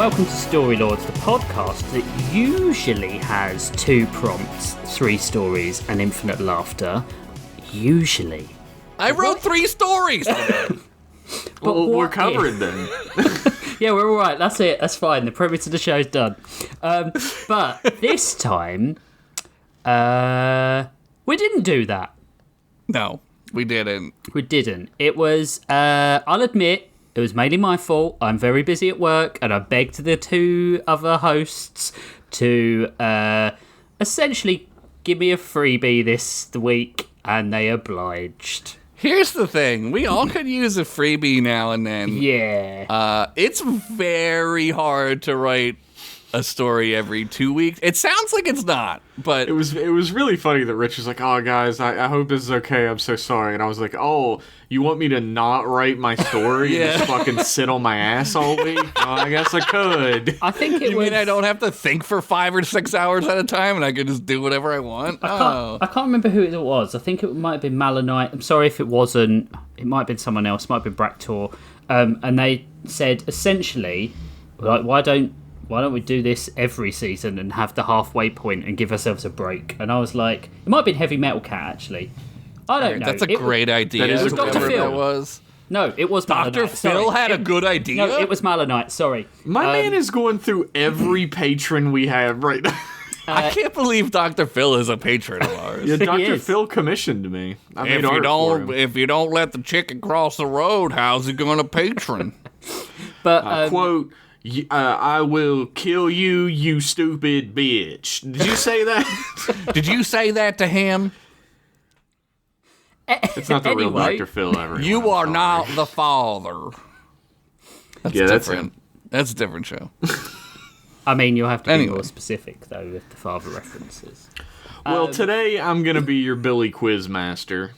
welcome to Storylords, the podcast that usually has 2 prompts, 3 stories, and infinite laughter. Usually. I wrote 3 stories today. Well, we're covered then. Yeah, we're all right. That's it. That's fine. The premise of the show's done. But this time, we didn't do that. No, we didn't. We didn't. It was, I'll admit, it was mainly my fault. I'm very busy at work, and I begged the 2 other hosts to essentially give me a freebie this week, and they obliged. Here's the thing. We all could use a freebie now and then. Yeah. It's very hard to write a story every 2 weeks. It sounds like it's not, but... It was really funny that Rich was like, oh, guys, I hope this is okay. I'm so sorry. And I was like, oh, you want me to not write my story and just fucking sit on my ass all week? Oh, I guess I could. I think it You mean I don't have to think for 5 or 6 hours at a time and I can just do whatever I want? I can't remember who it was. I think it might have been Malanite. I'm sorry if it wasn't. It might have been someone else. It might have been Bractor. And they said, essentially, like, why don't we do this every season and have the halfway point and give ourselves a break? And I was like, it might have been Heavy Metal Cat, actually. I don't know. That's a great idea. That is It was Dr. Phil. That was. No, it was Malanite. Dr. Phil Sorry. had a good idea? No, it was Malanite. Sorry. My man is going through every patron we have right now. I can't believe Dr. Phil is a patron of ours. Yeah, He Dr. is. Phil commissioned me. I made If you art for him. if you don't let the chicken cross the road, how's he gonna patron? But Quote, I will kill you, you stupid bitch. Did you say that? Did you say that to him? It's not the real Anyway. Dr. Phil ever. You are not the father. That's Yeah, that's different. That's a different show. I mean, you'll have to be Anyway. more specific, though, with the father references. Well, today I'm going to be your Billy Quizmaster.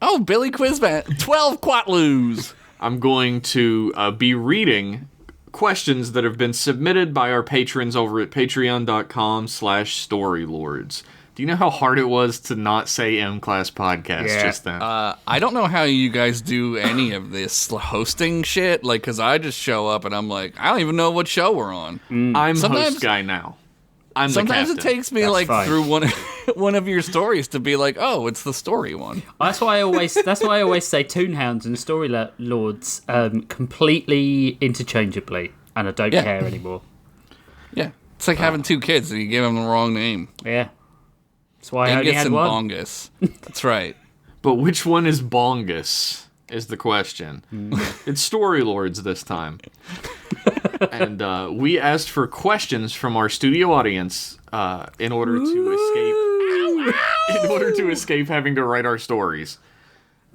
Oh, Billy Quizman. 12 Quatloos. I'm going to be reading questions that have been submitted by our patrons over at patreon.com/storylords. Do you know how hard it was to not say M-Class Podcast just then? I don't know how you guys do any of this hosting shit, like, because I just show up and I'm like, I don't even know what show we're on. I'm sometimes- host guy now. I'm the Sometimes captain. it takes me, That's like, fine. through one of your stories to be like, oh, it's the story one. That's why I always say Toonhounds and Storylords completely interchangeably, and I don't Yeah. care anymore. Yeah. It's like having 2 kids and you give them the wrong name. Yeah. That's why I only Angus had and one. Bongus. That's right. But which one is Bongus is the question. It's Storylords this time. And we asked for questions from our studio audience in order to escape having to write our stories.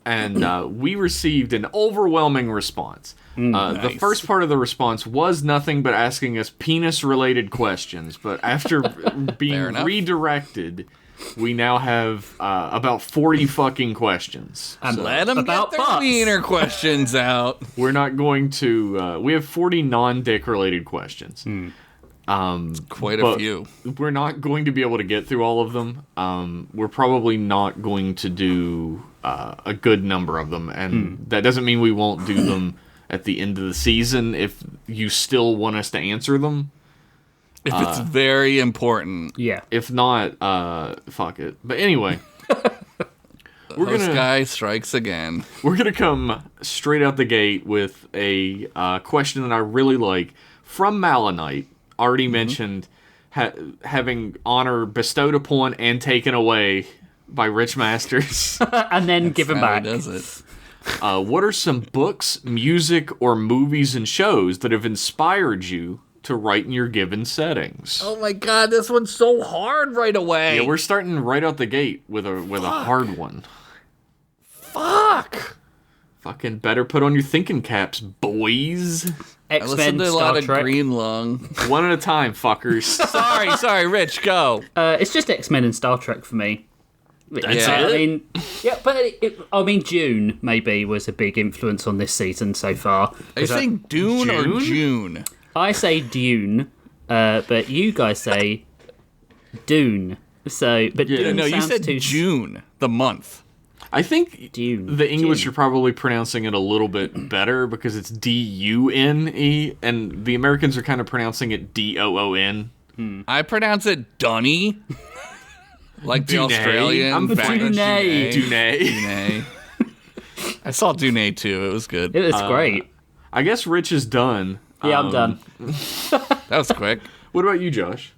And we received an overwhelming response. The Nice. first part of the response was nothing but asking us penis-related questions. But after being enough. redirected, we now have about 40 fucking questions. And Let them about get their butts. wiener questions out. We're not going to... we have 40 non-dick related questions. Quite a But few. we're not going to be able to get through all of them. We're probably not going to do a good number of them. And that doesn't mean we won't do them at the end of the season if you still want us to answer them. If it's very important. Yeah. If not, fuck it. But anyway... This guy strikes again. We're going to come straight out the gate with a question that I really like from Malanite, already mentioned, having honor bestowed upon and taken away by Rich Masters. And then give him How he back. does it. What are some books, music, or movies and shows that have inspired you to write in your given settings? Oh my god, this one's so hard right away. Yeah, we're starting right out the gate with a hard one. Fuck. Fucking better put on your thinking caps, boys. I listened X-Men, to a Star lot of Trek. Green Lung. One at a time, fuckers. sorry, Rich, go. It's just X-Men and Star Trek for me. That's Yeah. it? I mean, yeah, but Dune maybe was a big influence on this season so far. Are you saying Dune or June? June? I say Dune, but you guys say Dune. So, but Yeah. Dune No, you sounds said too June, the month. I think Dune. the English Dune. are probably pronouncing it a little bit better because it's Dune, and the Americans are kind of pronouncing it Doon. I pronounce it Dunny. Like the Dune. Australian. I'm fine. Dune. Dune. I saw Dune too. It was good. It was great. I guess Rich is done. Yeah, I'm done. That was quick. What about you, Josh?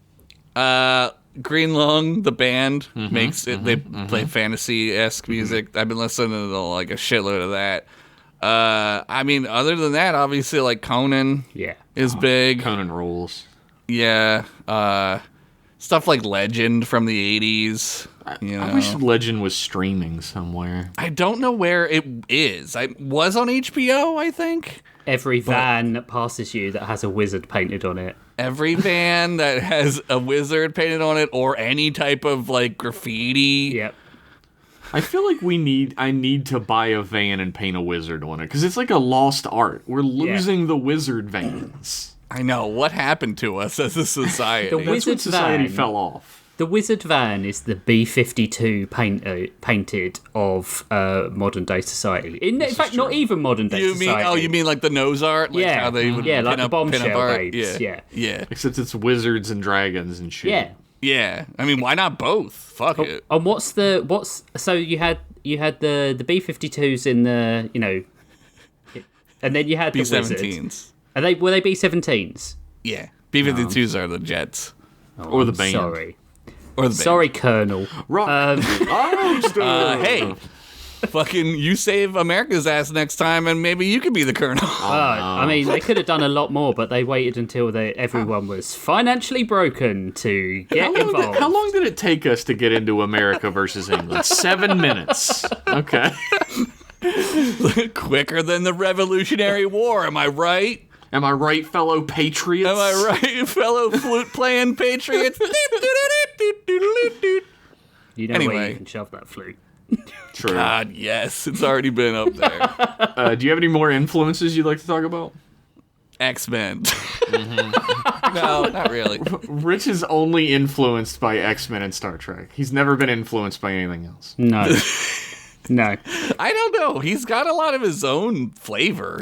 Green Lung, the band, makes it. They play fantasy-esque music. I've been listening to like a shitload of that. I mean, other than that, obviously, like Conan Yeah. is big. Conan rules. Yeah. Stuff like Legend from the 80s. You know. I wish Legend was streaming somewhere. I don't know where it is. I was on HBO, I think. Every van that passes you that has a wizard painted on it. Every van that has a wizard painted on it or any type of like graffiti. Yep. I feel like I need to buy a van and paint a wizard on it because it's like a lost art. We're losing the wizard vans. I know. What happened to us as a society? The That's when wizard society van. fell off. The wizard van is the B-52 painted of modern day society. In fact, not even modern day you mean? society. Oh, you mean like the nose art? Like Yeah. how they would Yeah, like pin the up, bombshell pin up art? babes, yeah. Yeah. Except it's wizards and dragons and shit. Yeah. Yeah. I mean, why not both? Fuck it. And so you had the B-52s in the, and then you had the wizards. B-17s. Were they B-17s? Yeah. B-52s are the jets. Or the band. Sorry. Or the band. Sorry, Colonel. Rock. Hey. Fucking you save America's ass next time and maybe you could be the colonel. I mean, they could have done a lot more, but they waited until everyone was financially broken to get involved. How long did it take us to get into America versus England? 7 minutes. Okay. Quicker than the Revolutionary War, am I right? Am I right, fellow patriots? Am I right, fellow flute-playing patriots? You know where Anyway. you can shove that flute. True. God, yes, it's already been up there. Do you have any more influences you'd like to talk about? X-Men. No, not really. Rich is only influenced by X-Men and Star Trek. He's never been influenced by anything else. No. No. I don't know. He's got a lot of his own flavor.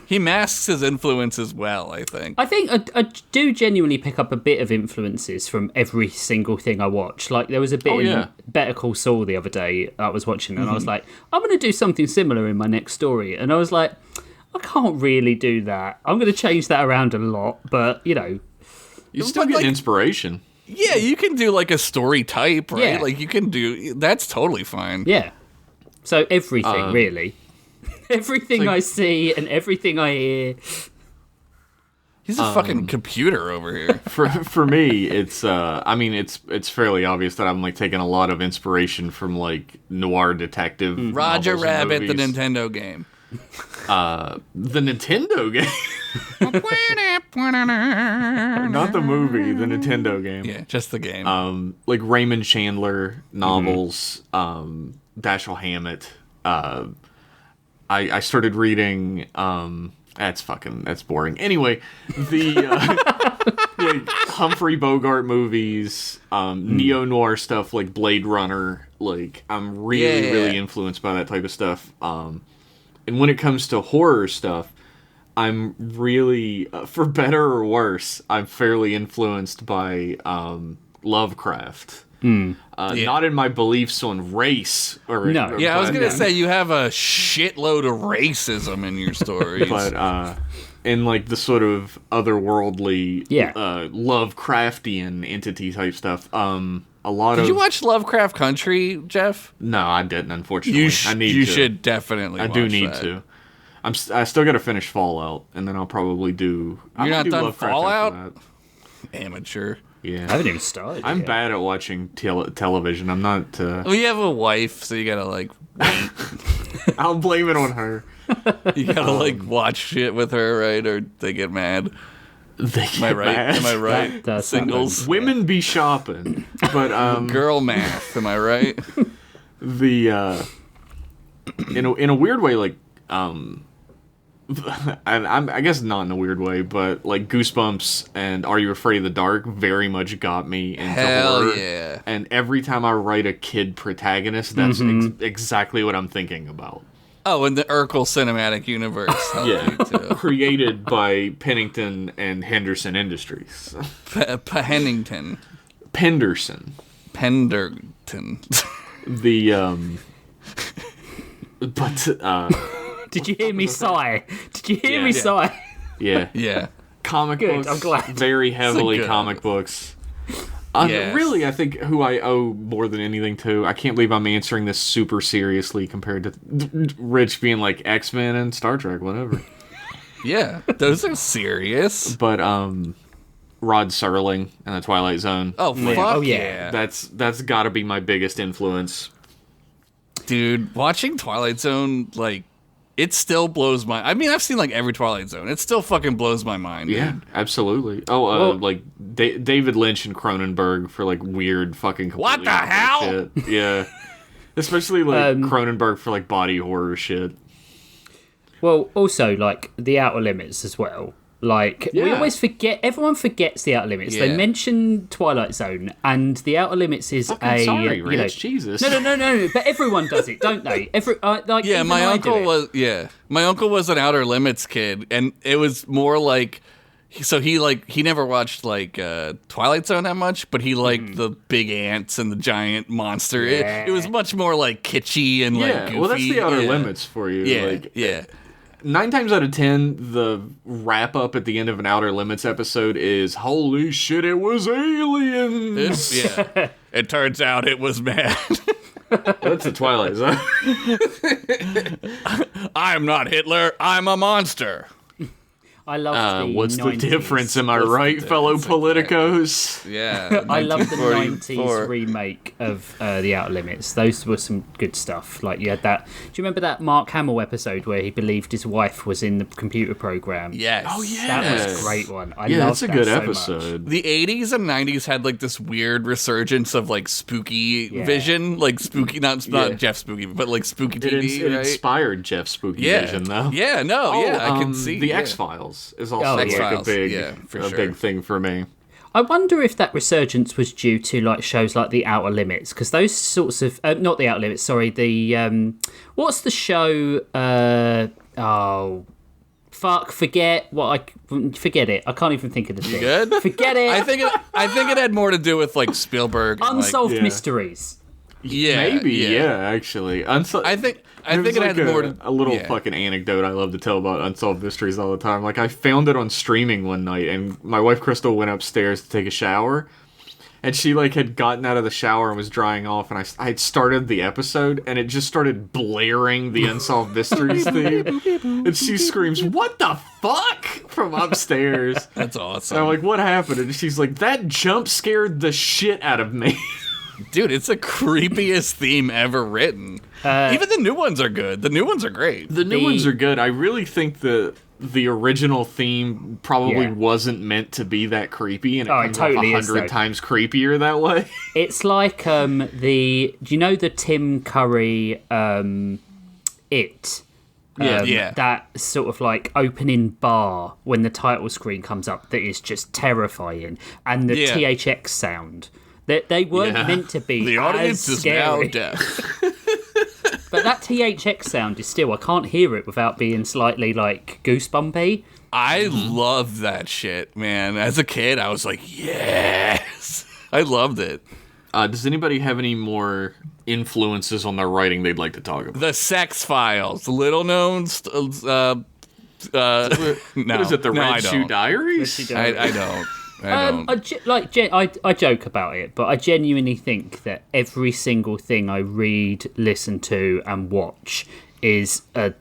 He masks his influences well, I think. I think I do genuinely pick up a bit of influences from every single thing I watch. Like, there was a bit in Better Call Saul the other day I was watching, and I was like, I'm going to do something similar in my next story. And I was like, I can't really do that. I'm going to change that around a lot, but, You still get inspiration. Yeah, you can do like a story type, right? Yeah. Like you can do that's totally fine. Yeah. So everything, really. Everything like- I see and everything I hear. He's a fucking computer over here. For me, it's it's fairly obvious that I'm like taking a lot of inspiration from like noir detective. Roger novels and Rabbit, the movies. Nintendo game. The Nintendo game, not the movie. The Nintendo game. Yeah, just the game. Like Raymond Chandler novels, Dashiell Hammett. I started reading. That's boring. Anyway, the like Humphrey Bogart movies, neo noir stuff like Blade Runner. Like I'm really influenced by that type of stuff. And when it comes to horror stuff, I'm really, for better or worse, I'm fairly influenced by Lovecraft. Not in my beliefs on race or No. Yeah, I was but- gonna say you have a shitload of racism in your stories. but in like the sort of otherworldly, Lovecraftian entity type stuff. A lot Did of you watch Lovecraft Country, Jeff? no, I didn't. Unfortunately, I need You to. should definitely. I watch do need that. to. I still got to finish Fallout, and then I'll probably do. You're not done Lovecraft Fallout? after that. Amateur. Yeah, I haven't even started. I'm yet. bad at watching television. I'm not. Well, you have a wife, so you gotta like I'll blame it on her. you gotta like watch shit with her, right? Or they get mad. Am I right? Am I right? That's Singles, Women be shopping, but girl math. Am I right? the in a weird way, like and I guess not in a weird way, but like Goosebumps and Are You Afraid of the Dark very much got me into Hell horror. yeah. And every time I write a kid protagonist, that's exactly what I'm thinking about. Oh, and the Urkel cinematic universe. Yeah, created by Pennington and Henderson Industries. Pennington. Penderson. Penderton. Did you hear me sigh? Did you hear me sigh? Yeah. Yeah. Comic books. I'm glad. Very heavily good comic books. Yes. Really, I think who I owe more than anything to, I can't believe I'm answering this super seriously compared to Rich being like X-Men and Star Trek, whatever. Yeah, those are serious. But Rod Serling and the Twilight Zone. Oh, fuck Oh, yeah. yeah. That's got to be my biggest influence. Dude, watching Twilight Zone, like, it still blows my... I mean, I've seen, like, every Twilight Zone. It still fucking blows my mind, dude. Yeah, absolutely. Oh, like David Lynch and Cronenberg for like weird fucking. What the hell? Shit. Yeah, especially like Cronenberg for like body horror shit. Well, also like the Outer Limits as well. Like we Yeah. always forget. Everyone forgets the Outer Limits. Yeah. They mention Twilight Zone, and the Outer Limits is Fucking sorry, Rich. Jesus. No. But everyone does it, don't they? Like Yeah, even my I do uncle it. was... Yeah, my uncle was an Outer Limits kid, and it was more like... So he never watched like Twilight Zone that much, but he liked the big ants and the giant monster. Yeah. It was much more like kitschy and like Yeah, goofy. well, that's the Outer Yeah. Limits for you. Yeah, Like, yeah. 9 times out of 10, the wrap up at the end of an Outer Limits episode is "Holy shit, it was aliens." Yeah. It turns out it was mad. That's the Twilight Zone. I'm not Hitler. I'm a monster. I love the What's 90s. the difference? Am I right, fellow politicos? Yeah. I love the 90s 1944. remake of the Outer Limits. Those were some good stuff. Like you had that. Do you remember that Mark Hamill episode where he believed his wife was in the computer program? Yes. Oh, yeah. That was Yes. a great one. I Yeah, loved that's a that good so episode. The 80s and 90s had like this weird resurgence of like spooky Yeah. vision, like spooky, not Yeah. Jeff Spooky, but like spooky It, TV, it right? inspired Jeff Spooky Yeah. Vision, though. Yeah, no, I can see. The yeah. X-Files is also Oh, like a X-Files, big, yeah, for a sure. big thing for me. I wonder if that resurgence was due to like shows like The Outer Limits, because those sorts of not The Outer Limits, sorry, the what's the show? Forget it. I can't even think of the thing. Good? Forget it. I think it had more to do with like Spielberg. And, Unsolved Yeah. Mysteries. yeah, Maybe, yeah, actually. I think There's it had like more to a little yeah. fucking anecdote I love to tell about Unsolved Mysteries all the time. Like, I found it on streaming one night, and my wife Crystal went upstairs to take a shower, and she like had gotten out of the shower and was drying off, and I had started the episode, and it just started blaring the Unsolved Mysteries theme, and she screams, "What the fuck?" from upstairs. That's And I'm awesome, like, "What happened?" And she's like, "That jump scared the shit out of me." dude. It's the creepiest theme ever written. Even the new ones are good. The new ones are great. The new ones are good. I really think the original theme probably Yeah. wasn't wasn't meant to be that creepy, and it Oh, it comes totally off is, 100 though. times creepier that way. It's like do you know the Tim Curry It? Yeah. That sort of like opening bar when the title screen comes up that is just terrifying, and the Yeah. THX sound. They weren't Yeah. meant to be The as audience is now scary. deaf. But that THX sound is still, I can't hear it without being slightly like goosebumpy. I love that shit, man. As a kid, I was like, yes. I loved it. Does anybody have any more influences on their writing they'd like to talk about? The Sex Files, little known. No, What is it, the no, I Red Shoe don't. Diaries? I don't. I don't. I joke about it, but I genuinely think that every single thing I read, listen to, and watch is a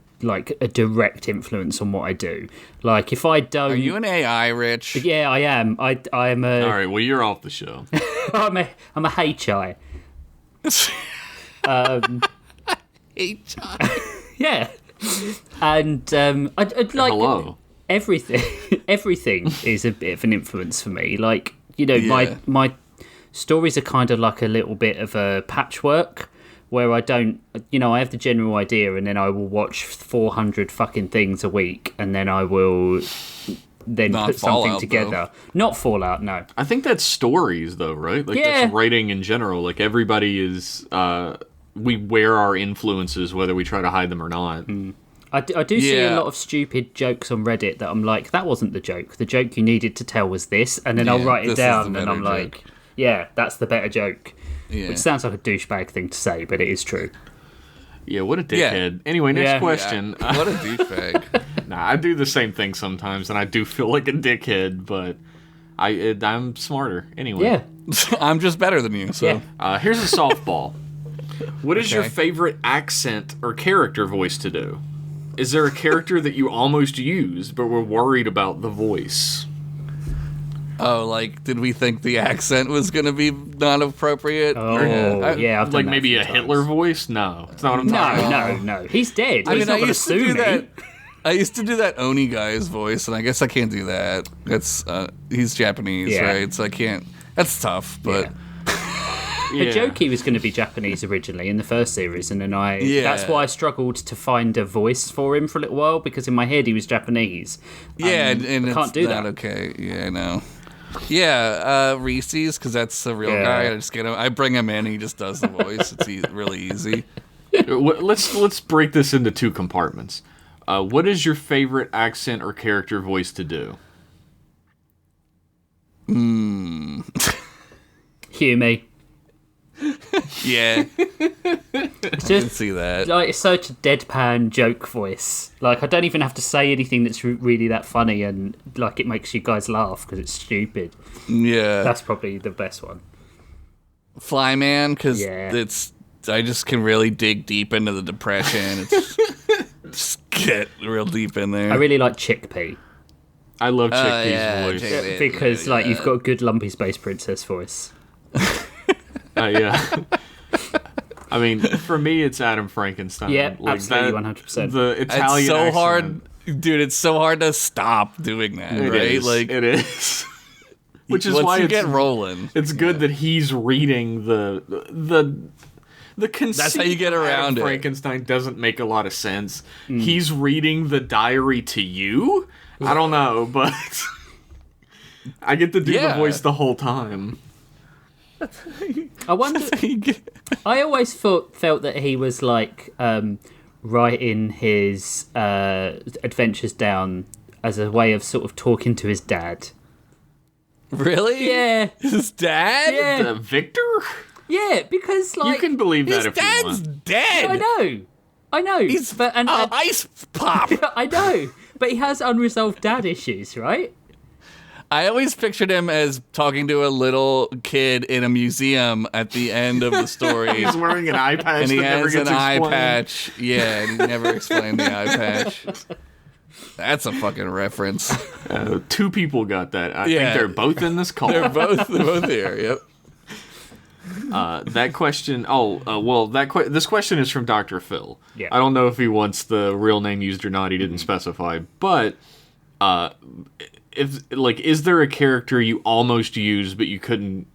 direct influence on what I do. Like if I don't, Are you an AI, Rich? yeah, I am. I am a. All right, well, you're off the show. I'm a HI. Yeah, and I'd like Hello. everything is a bit of an influence for me. Like, you know, Yeah. my stories are kind of like a little bit of a patchwork where I don't, I have the general idea, and then I will watch 400 fucking things a week, and then I will then Not put something Fallout, together. though. Not Fallout, no. I think that's stories, though, right? Like, Yeah. that's writing in general. Like, everybody is, we wear our influences, whether we try to hide them or not. I do see a Yeah. lot of stupid jokes on Reddit that I'm like, that wasn't the joke. The joke you needed to tell was this, and then I'll write it this is down, the and I'm better like, yeah, that's the better joke. Yeah. Which sounds like a douchebag thing to say, but it is true. Yeah, what a Yeah. dickhead. Anyway, next Yeah. question. What a douchebag. Nah, I do the same thing sometimes, and I do feel like a dickhead, but I'm smarter. Anyway. Yeah. I'm just better than you, so. Yeah. Here's a softball. What is your Okay. favorite accent or character voice to do? Is there a character that you almost used, but were worried about the voice? Oh, like, did we think the accent was going to be not appropriate? Oh, Or- yeah. I've done Like that maybe few a times. Hitler voice? No, it's not what I'm talking about. No. He's dead. I He's mean, not I going to used to sue do me. that. I used to do that Oni guy's voice, and I guess I can't do that. That's he's Japanese, Yeah. right? So I can't. That's tough, but Yeah. Hijouki was going to be Japanese originally in the first series, and then Yeah. that's why I struggled to find a voice for him for a little while, because in my head he was Japanese. yeah, and I can't it's do not that. okay. Yeah, I know. Yeah, Reese's, because that's a real Yeah. guy. I just get him. I bring him in. And he just does the voice. It's really easy. Let's break this into two compartments. What is your favorite accent or character voice to do? Hume. Yeah, It's I can just see that. like it's such a deadpan joke voice. Like I don't even have to say anything that's really that funny, and like it makes you guys laugh because it's stupid. Yeah, That's probably the best one. Flyman, because Yeah. it's. I just can really dig deep into the depression. It's just get real deep in there. I really like Chickpea I love Chickpea's yeah, voice. Chick- because yeah, like you've yeah. got a good lumpy space princess voice. Yeah. I mean, for me, it's Adam Frankenstein. Yeah, Like absolutely, that- 100%. The it's Italian so accent, hard, dude. It's so hard to stop doing that, It right? is, Like, it is. Which is once why you it's, get rolling, it's good that he's reading the conceit. That's how you get of around Adam it. Frankenstein doesn't make a lot of sense. He's reading the diary to you. I don't know, but I get to do the Yeah. voice the whole time. I wonder. You get- I always felt that he was like writing his adventures down as a way of sort of talking to his dad. really? Yeah, His dad? yeah, Victor? yeah. Because like You can believe His that if you dad's want. dead. I know. He's but and ice pop. I know, but he has unresolved dad issues, right? I always pictured him as talking to a little kid in a museum at the end of the story. He's wearing an eye patch And he that never has an gets eye explained. patch. Yeah, and he never explained the eye patch. That's a fucking reference. Two people got that. I Yeah. think they're both in this call. They're both here. Yep. That question. This question is from Dr. Phil. Yeah. I don't know if he wants the real name used or not. He didn't specify. But is there a character you almost used but you couldn't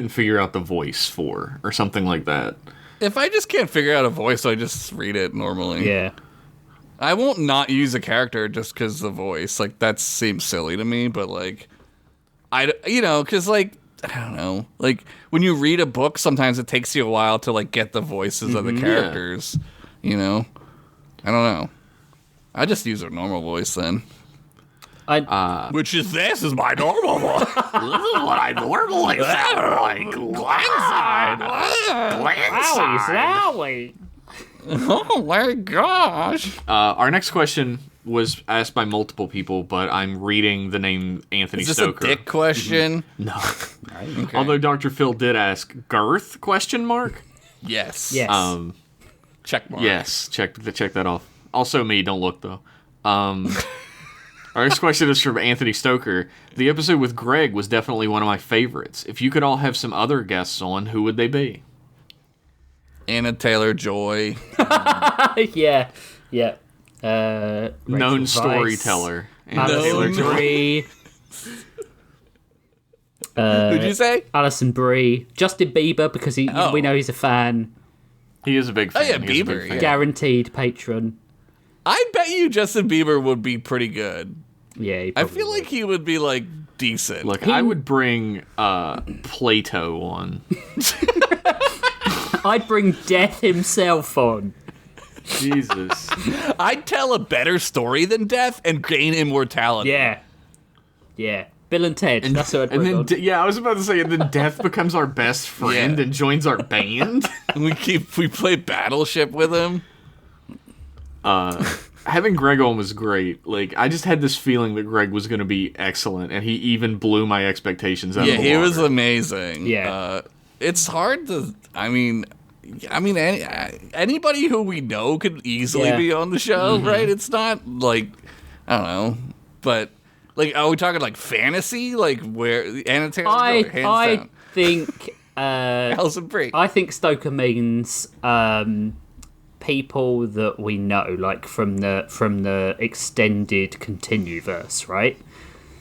figure out the voice for or something like that? If I just can't figure out a voice, I just read it normally. Yeah. I won't not use a character just because the voice. Like, that seems silly to me, but, like, because, like, I don't know. Like, when you read a book, sometimes it takes you a while to, like, get the voices of the characters, you know? I don't know. I just use a normal voice then. Which is this is my normal voice. This is what I normally sound like. Wowie, Oh my gosh. Our next question was asked by multiple people, but I'm reading the name Anthony Is this Stoker. a dick question? No. Although Dr. Phil did ask girth ? Yes. Yes. Check mark. Yes, check that off. Also me, don't look though. Our next question is from Anthony Stoker. The episode with Greg was definitely one of my favorites. If you could all have some other guests on, who would they be? Anna Taylor-Joy. yeah. Yeah. Known Rachel Weisz, storyteller. Alison Known- Brie. Who'd you say? Alison Brie. Justin Bieber, because we know he's a fan. He is a big fan. Oh, yeah, He is a big Bieber, fan. Guaranteed patron. I bet you Justin Bieber would be pretty good. Yeah, he I probably feel would. like he would be like decent. Look, I would bring Plato on. I'd bring Death himself on. Jesus. I'd tell a better story than Death and gain immortality. Yeah. Yeah. Bill and Ted. That's what I'd bring And on. then, I was about to say, and then Death becomes our best friend Yeah. and joins our band. We play Battleship with him. Having Greg on was great. Like, I just had this feeling that Greg was going to be excellent, and he even blew my expectations out of the water. He was amazing. Yeah. It's hard to. I mean, anybody who we know could easily Yeah. be on the show, right? It's not like I don't know, but like, are we talking like fantasy? Like where Anna Taylor-Joy, hands I down. think Alison Brie. I think Stoker means people that we know, like from the extended continuverse, right?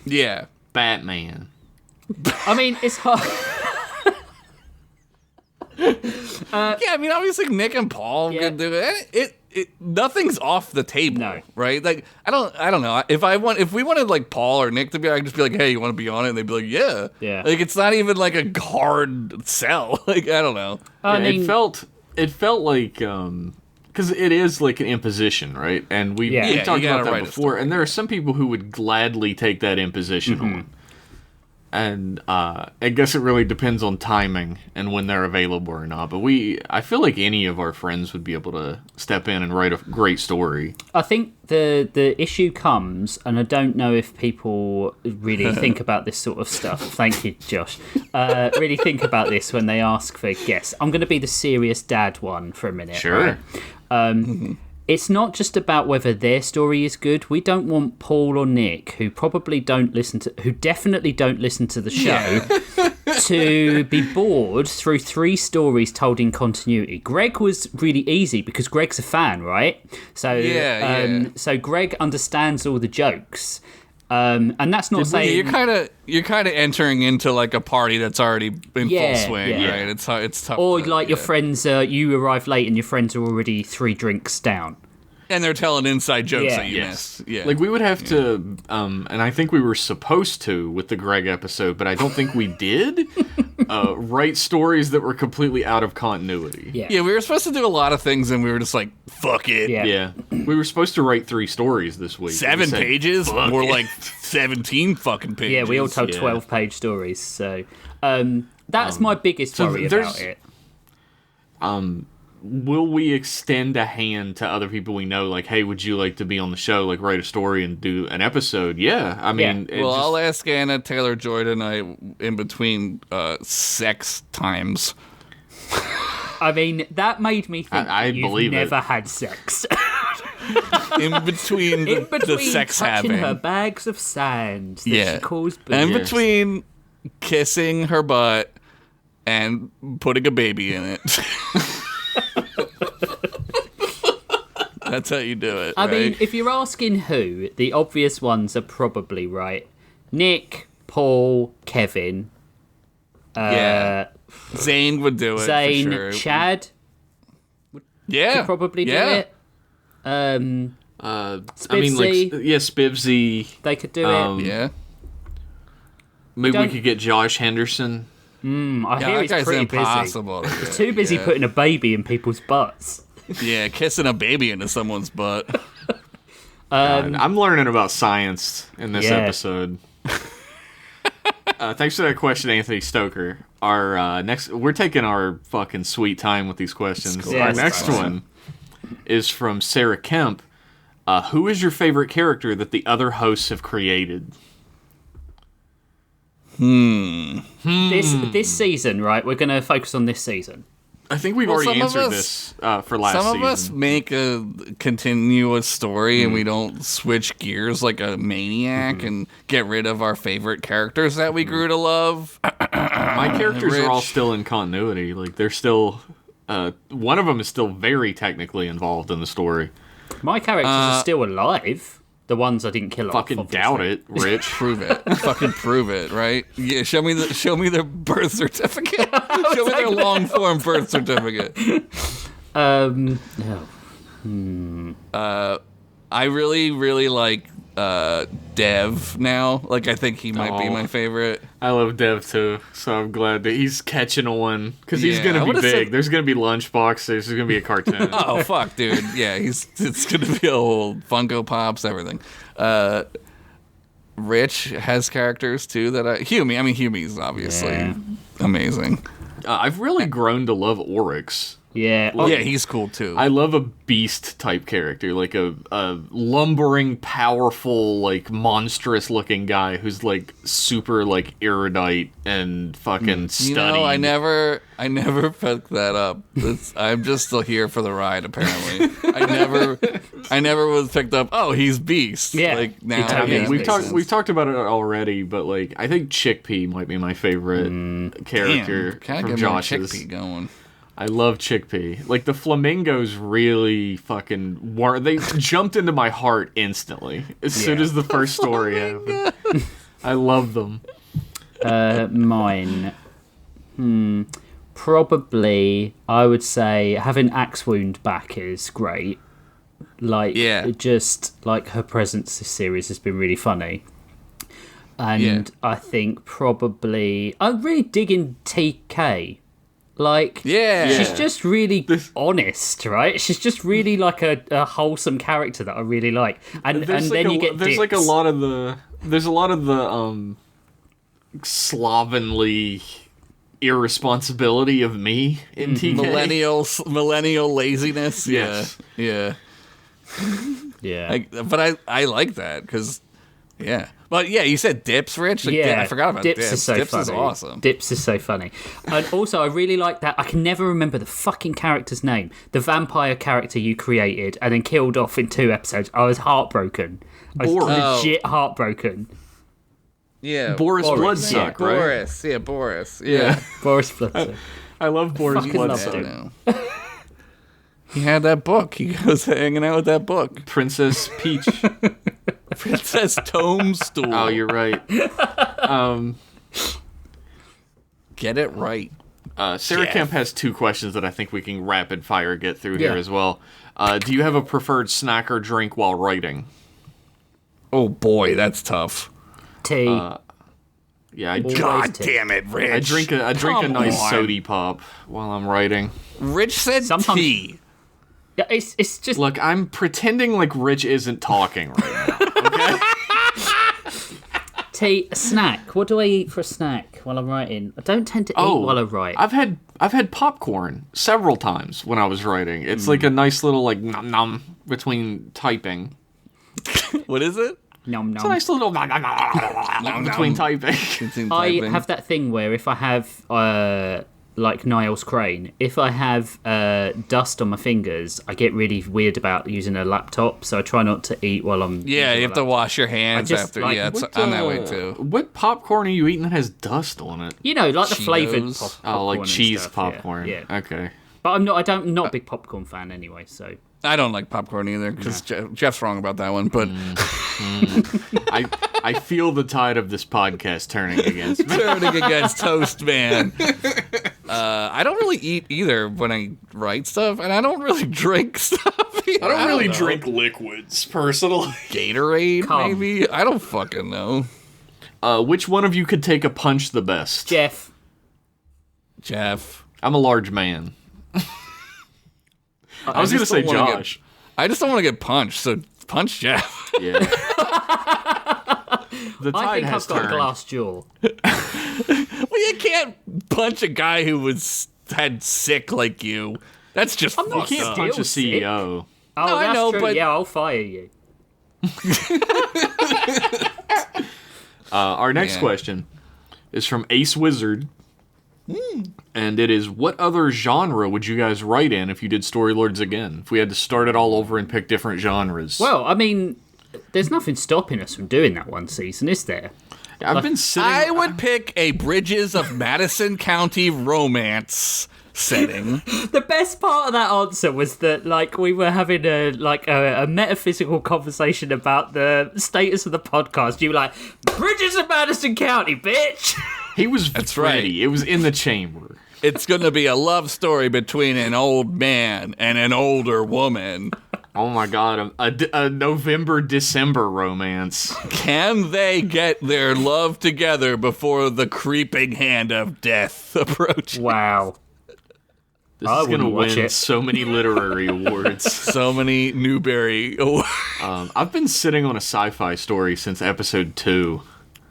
Yeah. Batman. I mean, it's hard. Yeah, I mean, obviously Nick and Paul Yeah. could do it. Nothing's off the table, No. right? Like, I don't know. If we wanted like Paul or Nick to be, I could just be like, hey, you want to be on it? And they'd be like, yeah. Yeah. Like, it's not even like a hard sell. Like, I don't know. I Yeah, mean, it felt like because it is like an imposition, right? And we Yeah. Yeah, talked you gotta about that write a before. And there are some people who would gladly take that imposition Mm-hmm. on. And I guess it really depends on timing and when they're available or not. But I feel like any of our friends would be able to step in and write a great story. I think the issue comes, and I don't know if people really think about this sort of stuff. Thank you, Josh. Really think about this when they ask for guests. I'm going to be the serious dad one for a minute. Sure. Right? It's not just about whether their story is good. We don't want Paul or Nick, who definitely don't listen to the show, to be bored through 3 stories told in continuity. Greg was really easy because Greg's a fan, right? So so Greg understands all the jokes. And that's not saying You're kind of entering into like a party that's already in full swing, yeah. right? It's tough. or to- like your yeah. friends, you arrive late and your friends are already 3 drinks down. and they're telling inside jokes Yeah. that you Yes. missed. Yeah. Like, we would have to, and I think we were supposed to with the Greg episode, but I don't think we did, write stories that were completely out of continuity. Yeah. Yeah, we were supposed to do a lot of things, and we were just like, "Fuck it." Yeah. Yeah. We were supposed to write 3 stories this week. 7 We said, pages, "Fuck more it." like 17 fucking pages. Yeah, we all told yeah. 12-page stories. So that's my biggest so worry there's- about it. Will we extend a hand to other people we know? Like, hey, would you like to be on the show? Like, write a story and do an episode? Yeah. I mean, it Well, just- I'll ask Anna Taylor-Joy tonight in between sex times. I mean, that made me think I that you've believe it. never had sex. In between, In between the sex touching having. her bags of sand that Yeah. she calls In boobs. between kissing her butt and putting a baby in it. That's how you do it. I right? mean, if you're asking who, the obvious ones are probably right. Nick, Paul, Kevin, yeah. Zane would do it. Zane, for sure. Chad Yeah. could probably do yeah. it. I mean, like, Spivsy. yeah, Spivsy. They could do it. Yeah. Maybe we don't- could get Josh Henderson. I Yeah, hear that he's guy's pretty impossible. busy. He's too busy putting a baby in people's butts. Yeah, kissing a baby into someone's butt. I'm learning about science in this Yeah. episode. Thanks for that question, Anthony Stoker. Our we're taking our fucking sweet time with these questions. Yeah, Our it's next fine. one is from Sarah Kemp. Who is your favorite character that the other hosts have created? This season, right? We're going to focus on this season. I think we've Well, already some of answered us- this for last Some season. of us make a continuous story and we don't switch gears like a maniac and get rid of our favorite characters that we grew to love. My characters are all Rich. still in continuity. Like, they're still. One of them is still very technically involved in the story. My characters are still alive. The ones I didn't kill off. Fucking obviously. doubt it, Rich. Prove it. Fucking prove it, right? Yeah, show me their birth certificate. Show me their long form birth certificate. Oh. I really, really like Dev now. Like, I think he might be my favorite. I love Dev too, so I'm glad that he's catching on because he's Yeah, gonna I be would've big. said- There's gonna be lunchbox. There's gonna be a cartoon. Oh fuck, dude! Yeah, it's gonna be a whole Funko Pops, everything. Rich has characters too that Hume. I mean, Hume's obviously amazing. I've really grown to love Oryx. Yeah. Yeah, he's cool too. I love a beast type character, like a lumbering, powerful, like monstrous looking guy who's like super like erudite and fucking studied. I never picked that up. I'm just still here for the ride. Apparently, I never was picked up. Oh, he's beast. Yeah, like now. I mean, we've talked about it already, but like I think Chickpea might be my favorite character Can I from get Josh's. Chickpea going? I love Chickpea. Like the flamingos really fucking they jumped into my heart instantly as soon as the first story happened. I love them. Mine. Probably, I would say having Axe Wound back is great. Like, just like her presence this series has been really funny. And I think probably I'm really digging TK. Like, she's just really honest, right? She's just really like a wholesome character that I really like. And then you get there's Dips. like a lot of the slovenly irresponsibility of me in TK. Millennial laziness. Yes. Yeah. Yeah. But I like that because But yeah, you said Dips, Rich. Like, I forgot about Dips. Dips is so Dips funny. is awesome. Dips is so funny. And also, I really like that. I can never remember the fucking character's name. The vampire character you created and then killed off in 2 episodes. I was heartbroken. I was legit heartbroken. Yeah, Boris Bloodsuck, right? Boris. Yeah, Boris. Yeah. Boris Bloodsuck. I love Boris Fucking loved Bloodsuck. him. He had that book. He was hanging out with that book. Princess Peach. Princess Toadstool. Oh, you're right. Get it right. Sarah Kemp has 2 questions that I think we can rapid fire get through here as well. Do you have a preferred snack or drink while writing? Oh boy, that's tough. Tea. Yeah, God tea. damn it, Rich. I drink a Come nice on. sody pop while I'm writing. Rich said Sometimes- tea. Yeah, it's just... Look, I'm pretending like Rich isn't talking right now. Okay? Tea, a snack. What do I eat for a snack while I'm writing? I don't tend to eat while I write. I've had popcorn several times when I was writing. It's like a nice little like nom nom between typing. What is it? Nom It's a nom. nice little nom nom nom nom between typing. I have that thing where if I have like Niles Crane, if I have dust on my fingers, I get really weird about using a laptop, so I try not to eat while I'm Yeah, you have to wash your hands I just, after. like, Yeah, I'm that way too. What popcorn are you eating that has dust on it? You know, like the flavoured Cheetos. popcorn. Oh, like and cheese stuff, popcorn. Yeah. Okay. But I'm not a big popcorn fan anyway, so... I don't like popcorn either because Jeff's wrong about that one. But I feel the tide of this podcast turning against me. turning against Toast Man. I don't really eat either when I write stuff, and I don't really drink stuff. Either. I don't really know. drink liquids, personally. Gatorade, Come. maybe. I don't fucking know. Which one of you could take a punch the best? Jeff. Jeff. I'm a large man. I was going to say Josh. I just don't want to get punched, so punch Jeff. Yeah. The I tide think has I've got a turned. glass jaw. Well, you can't punch a guy who had sick like you. That's just I'm not fucked You can't up. punch a Still sick. CEO. Oh, No, I that's know, true. but- Yeah, I'll fire you. Our next Yeah. question is from Ace Wizard. And it is, what other genre would you guys write in if you did Storylords again? If we had to start it all over and pick different genres. Well, I mean, there's nothing stopping us from doing that one season, is there? I've been sitting... I would pick a Bridges of Madison County romance setting. The best part of that answer was that, like, we were having a metaphysical conversation about the status of the podcast. You were like, Bridges of Madison County, bitch! He was That's ready. right. It was in the chamber. It's going to be a love story between an old man and an older woman. Oh my god, a November-December romance. Can they get their love together before the creeping hand of death approaches? Wow. This I is going to wouldn't watch win it. so many literary awards. So many Newbery awards. I've been sitting on a sci-fi story since episode 2.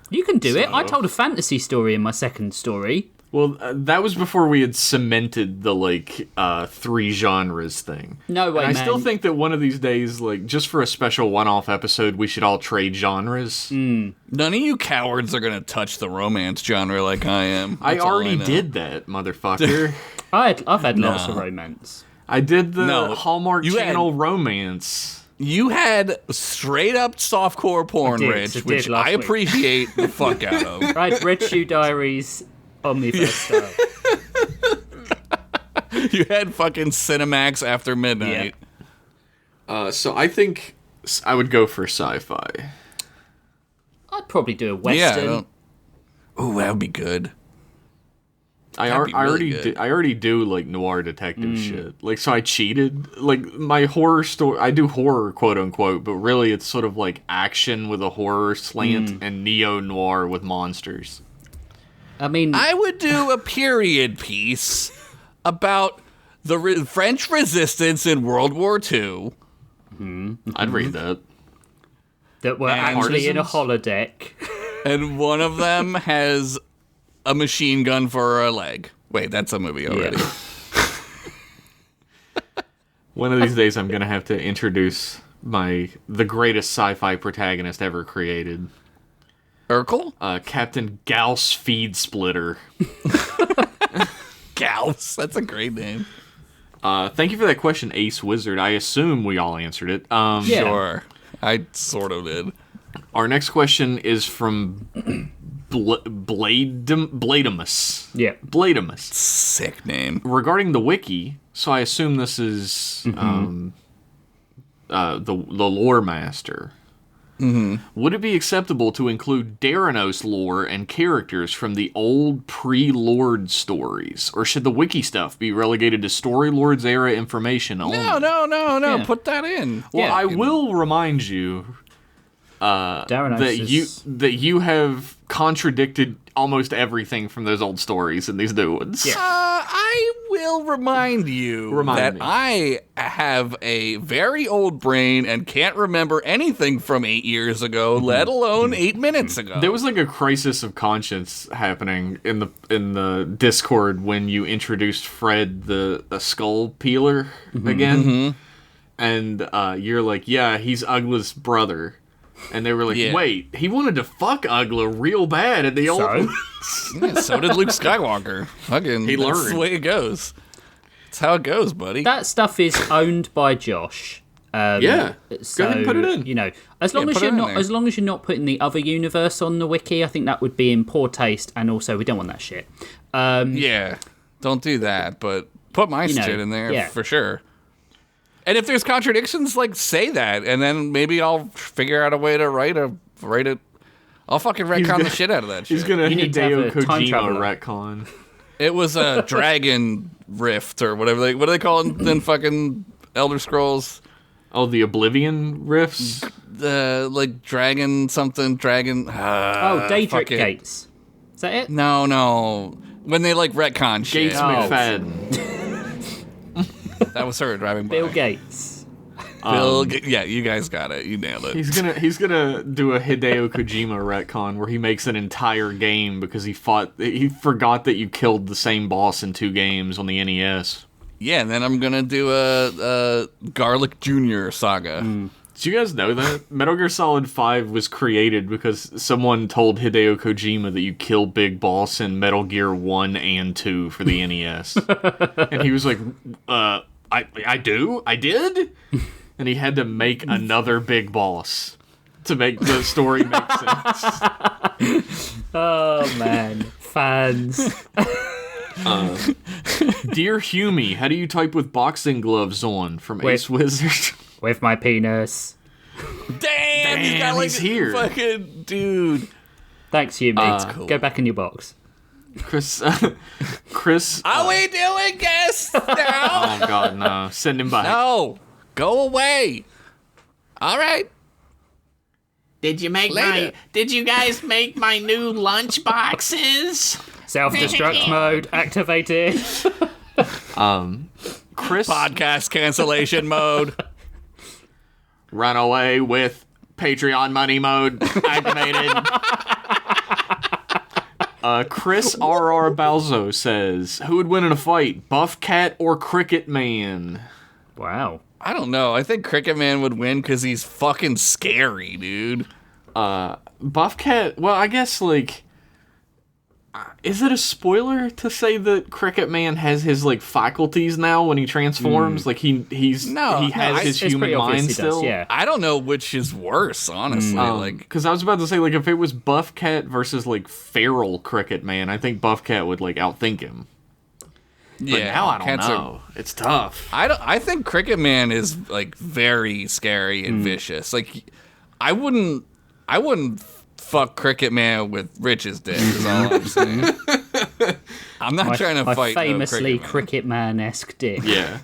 You can do it. I told a fantasy story in my second story. Well, that was before we had cemented the, 3 genres thing. No way, and I man. still think that one of these days, just for a special one-off episode, we should all trade genres. None of you cowards are going to touch the romance genre like I am. I That's all already know. did that, motherfucker. I've had lots of romance. I did the No, Hallmark you had- Channel romance. You had straight up softcore porn, I did, Rich, I did which last I week. appreciate the fuck out of. Right, Red Shoe Diaries on me first start. You had fucking Cinemax after midnight. So I think I would go for sci-fi. I'd probably do a Yeah. western. Ooh, that would be good. I That'd be really already good. I already do noir detective shit. So I cheated. My horror story, I do horror quote unquote, but really it's sort of like action with a horror slant and neo noir with monsters. I mean, I would do a period piece about the French resistance in World War II. I'd read that. that we're and actually in a artisans? holodeck. And one of them has a machine gun for a leg. Wait, that's a movie already. Yeah. One of these days I'm gonna have to introduce the greatest sci-fi protagonist ever created. Urkel? Captain Gauss Feed Splitter. Gauss. That's a great name. Thank you for that question, Ace Wizard. I assume we all answered it. Yeah. Sure. I sort of did. Our next question is from Bladimus. Yeah. Bladimus. Sick name. Regarding the wiki, so I assume this is the lore master. Would it be acceptable to include Daranos lore and characters from the old pre-Lord stories? Or should the wiki stuff be relegated to Storylords era information only? No. Yeah. Put that in. Well, Yeah. I will remind you Daranos that you have contradicted almost everything from those old stories in these new ones. Yeah. I will remind you that me. I have a very old brain and can't remember anything from 8 years ago, let alone 8 minutes ago. There was a crisis of conscience happening in the Discord when you introduced Fred the skull peeler again, and you're like, yeah, he's Ugla's brother, and they were like, Yeah. wait, he wanted to fuck Ugla real bad in the old. So? Yeah, so did Luke Skywalker. Fucking, He that's learned. the way it goes. That's how it goes, buddy. That stuff is owned by Josh. Yeah, So, go ahead and put it in. You know, as long Yeah, as put it you're in not, there. as long as you're not putting the other universe on the wiki, I think that would be in poor taste, and also we don't want that shit. Yeah, don't do that, but put my You know, shit in there yeah. for sure. And if there's contradictions, say that, and then maybe I'll figure out a way to write it. I'll fucking retcon the shit out of that shit. He's gonna You need to have Hideo a time Kojima traveler. retcon. It was a dragon rift or whatever. What do they call it in fucking Elder Scrolls? Oh, the Oblivion rifts. Dragon something dragon. Daedric fuck it. Gates. Is that it? No. When they retcon shit. Gates Oh. McFadden. That was her driving by. Bill Gates. Yeah, you guys got it. You nailed it. He's gonna do a Hideo Kojima retcon where he makes an entire game because he forgot that you killed the same boss in 2 games on the NES. Yeah, and then I'm gonna do a Garlic Jr. saga. Did you guys know that Metal Gear Solid 5 was created because someone told Hideo Kojima that you kill Big Boss in Metal Gear 1 and 2 for the NES, and he was like, I did," and he had to make another Big Boss to make the story make sense. Oh man, fans. Dear Hume, how do you type with boxing gloves on? From Ace Wizard. With my penis. Damn, he's got he's here. Fucking dude. Thanks, Hugh. cool. Go back in your box. Chris. Chris. Are we doing guests now? Oh God, no! Send him back. No, go away. All right. Did you Later. guys make my new lunch boxes? Self-destruct mode activated. Chris. Podcast cancellation mode. Run away with Patreon money mode activated. Chris R.R. Balzo says, who would win in a fight, Buff Cat or Cricket Man? Wow. I don't know. I think Cricket Man would win because he's fucking scary, dude. Buff Cat, well, I guess, like, is it a spoiler to say that Cricket Man has his, like, faculties now when he transforms? Like, he has his It's human pretty obvious mind he still? does, yeah. I don't know which is worse, honestly. Because I was about to say, like, if it was Buff Cat versus, like, feral Cricket Man, I think Buff Cat would, like, outthink him. But now I don't know. It's tough. I think Cricket Man is like very scary and vicious. Like, I wouldn't fuck Cricket Man with Rich's dick. Is all I'm saying. I'm not trying to my fight. famously no Cricket Man-esque dick. Yeah.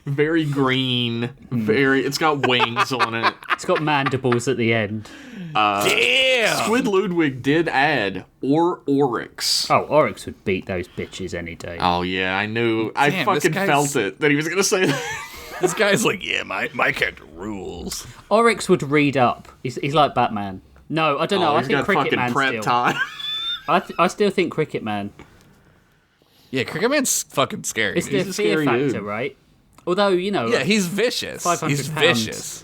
Very green. It's got wings on it. It's got mandibles at the end. Damn. Squid Ludwig did add Oryx. Oh, Oryx would beat those bitches any day. Oh yeah, I knew. I Damn, fucking this guy's- felt it that he was gonna say that. This guy's like, yeah, my character rules. Oryx would read up. He's like Batman. No, I don't know. I He's think got Cricket fucking Man prep still. time. I still think Cricket Man. Yeah, Cricket Man's fucking scary. It's dude. the He's a fear scary factor, dude. right? Although, you know, Yeah, he's vicious. 500 He's pounds. vicious.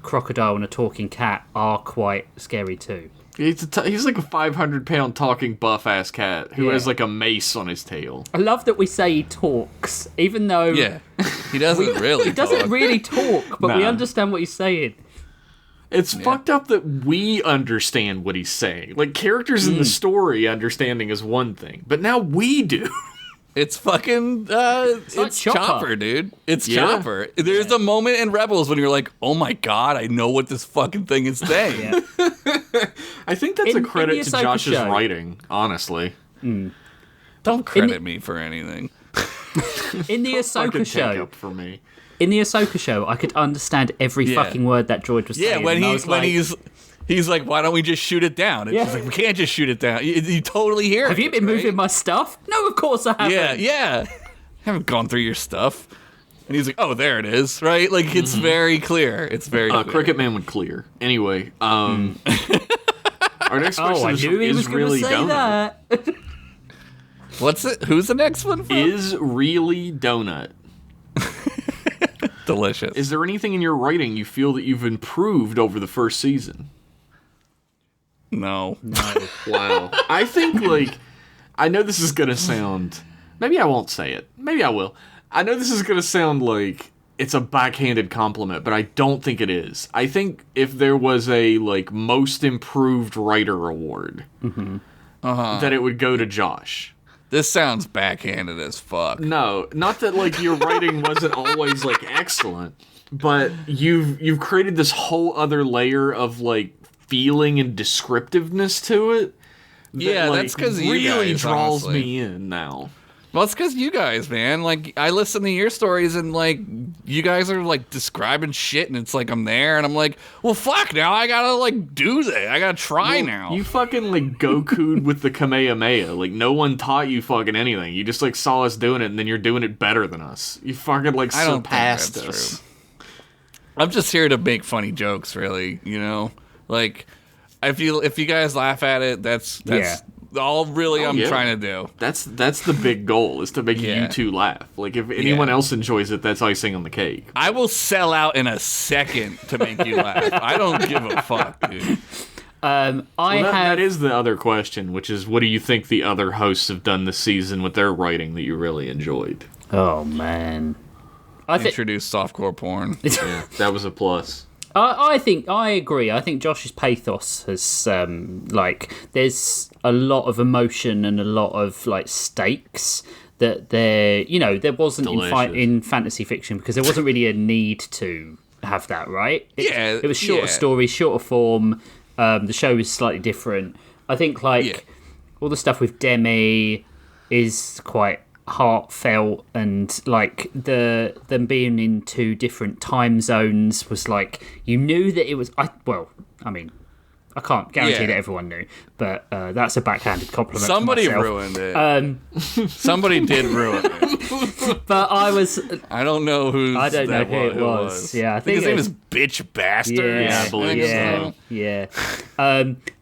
Crocodile and a talking cat are quite scary too. He's like a 500-pound talking buff ass cat who Yeah. has like a mace on his tail. I love that we say he talks, even though Yeah, he doesn't really. he doesn't talk. really talk, but we Nah. understand what he's saying. It's fucked up that we understand what he's saying. Like, characters in the story understanding is one thing, but now we do. It's fucking it's like Chopper. Chopper, dude. It's Yeah. Chopper. There's a moment in Rebels when you're like, "Oh my god, I know what this fucking thing is saying." Yeah. I think that's In a credit the to Ahsoka Josh's show. writing, honestly. Don't credit me for anything. In the Fucking Ahsoka take show, up for me. in the Ahsoka show, I could understand every Yeah. fucking word that droid was Yeah, saying. when and I he's was when like, he's like, "Why don't we just shoot it down?" And Yeah. she's like, "We can't just shoot it down. You totally hear it." have you been right? moving my stuff? No, of course I haven't. Yeah, yeah. I haven't gone through your stuff. And he's like, "Oh, there it is." Right? Like it's very clear. It's very clear. Cricket Man would clear. Anyway, our next question Oh, I is, knew he was going to really say donut. that. What's it? Who's the next one? From? Is really donut. Delicious. Is there anything in your writing you feel that you've improved over the first season? No. Wow. I think, like, I know this is going to sound... Maybe I won't say it. Maybe I will. I know this is going to sound like it's a backhanded compliment, but I don't think it is. I think if there was a, like, most improved writer award, that it would go to Josh. This sounds backhanded as fuck. No, not that, like, your writing wasn't always, like, excellent, but you've created this whole other layer of, like, feeling and descriptiveness to it. That, Yeah, like, that's 'cause you really guys, draws honestly. me in now. Well, it's because you guys, man. Like, I listen to your stories and, like, you guys are, like, describing shit and it's like I'm there and I'm like, well, fuck, now I gotta, like, do that. I gotta try now. You fucking, like, Goku'd with the Kamehameha. Like, no one taught you fucking anything. You just, like, saw us doing it and then you're doing it better than us. You fucking, like, I don't think surpassed that's us. true. I'm just here to make funny jokes, really, you know? Like, if you guys laugh at it, that's all really I'm yeah. trying to do. That's the big goal, is to make Yeah. you two laugh. Like, if anyone else enjoys it, that's icing on the cake. I will sell out in a second to make you laugh. I don't give a fuck, dude. That is the other question, which is, what do you think the other hosts have done this season with their writing that you really enjoyed? Oh, man. I think Introduce softcore porn. Yeah, that was a plus. I think I agree. I think Josh's pathos has there's a lot of emotion and a lot of like stakes that there wasn't Delicious. in fantasy fiction because there wasn't really a need to have that, right? It was shorter yeah. stories, shorter form. The show is slightly different. I think all the stuff with Demi is quite heartfelt, and like them being in 2 different time zones was like, you knew that it was. I can't guarantee that everyone knew, but that's a backhanded compliment. Somebody to myself. ruined it. Somebody did ruin it. But I don't know who. I don't know who it was. Yeah, I think his name is Bitch Bastard. Yeah, I believe so. Yeah.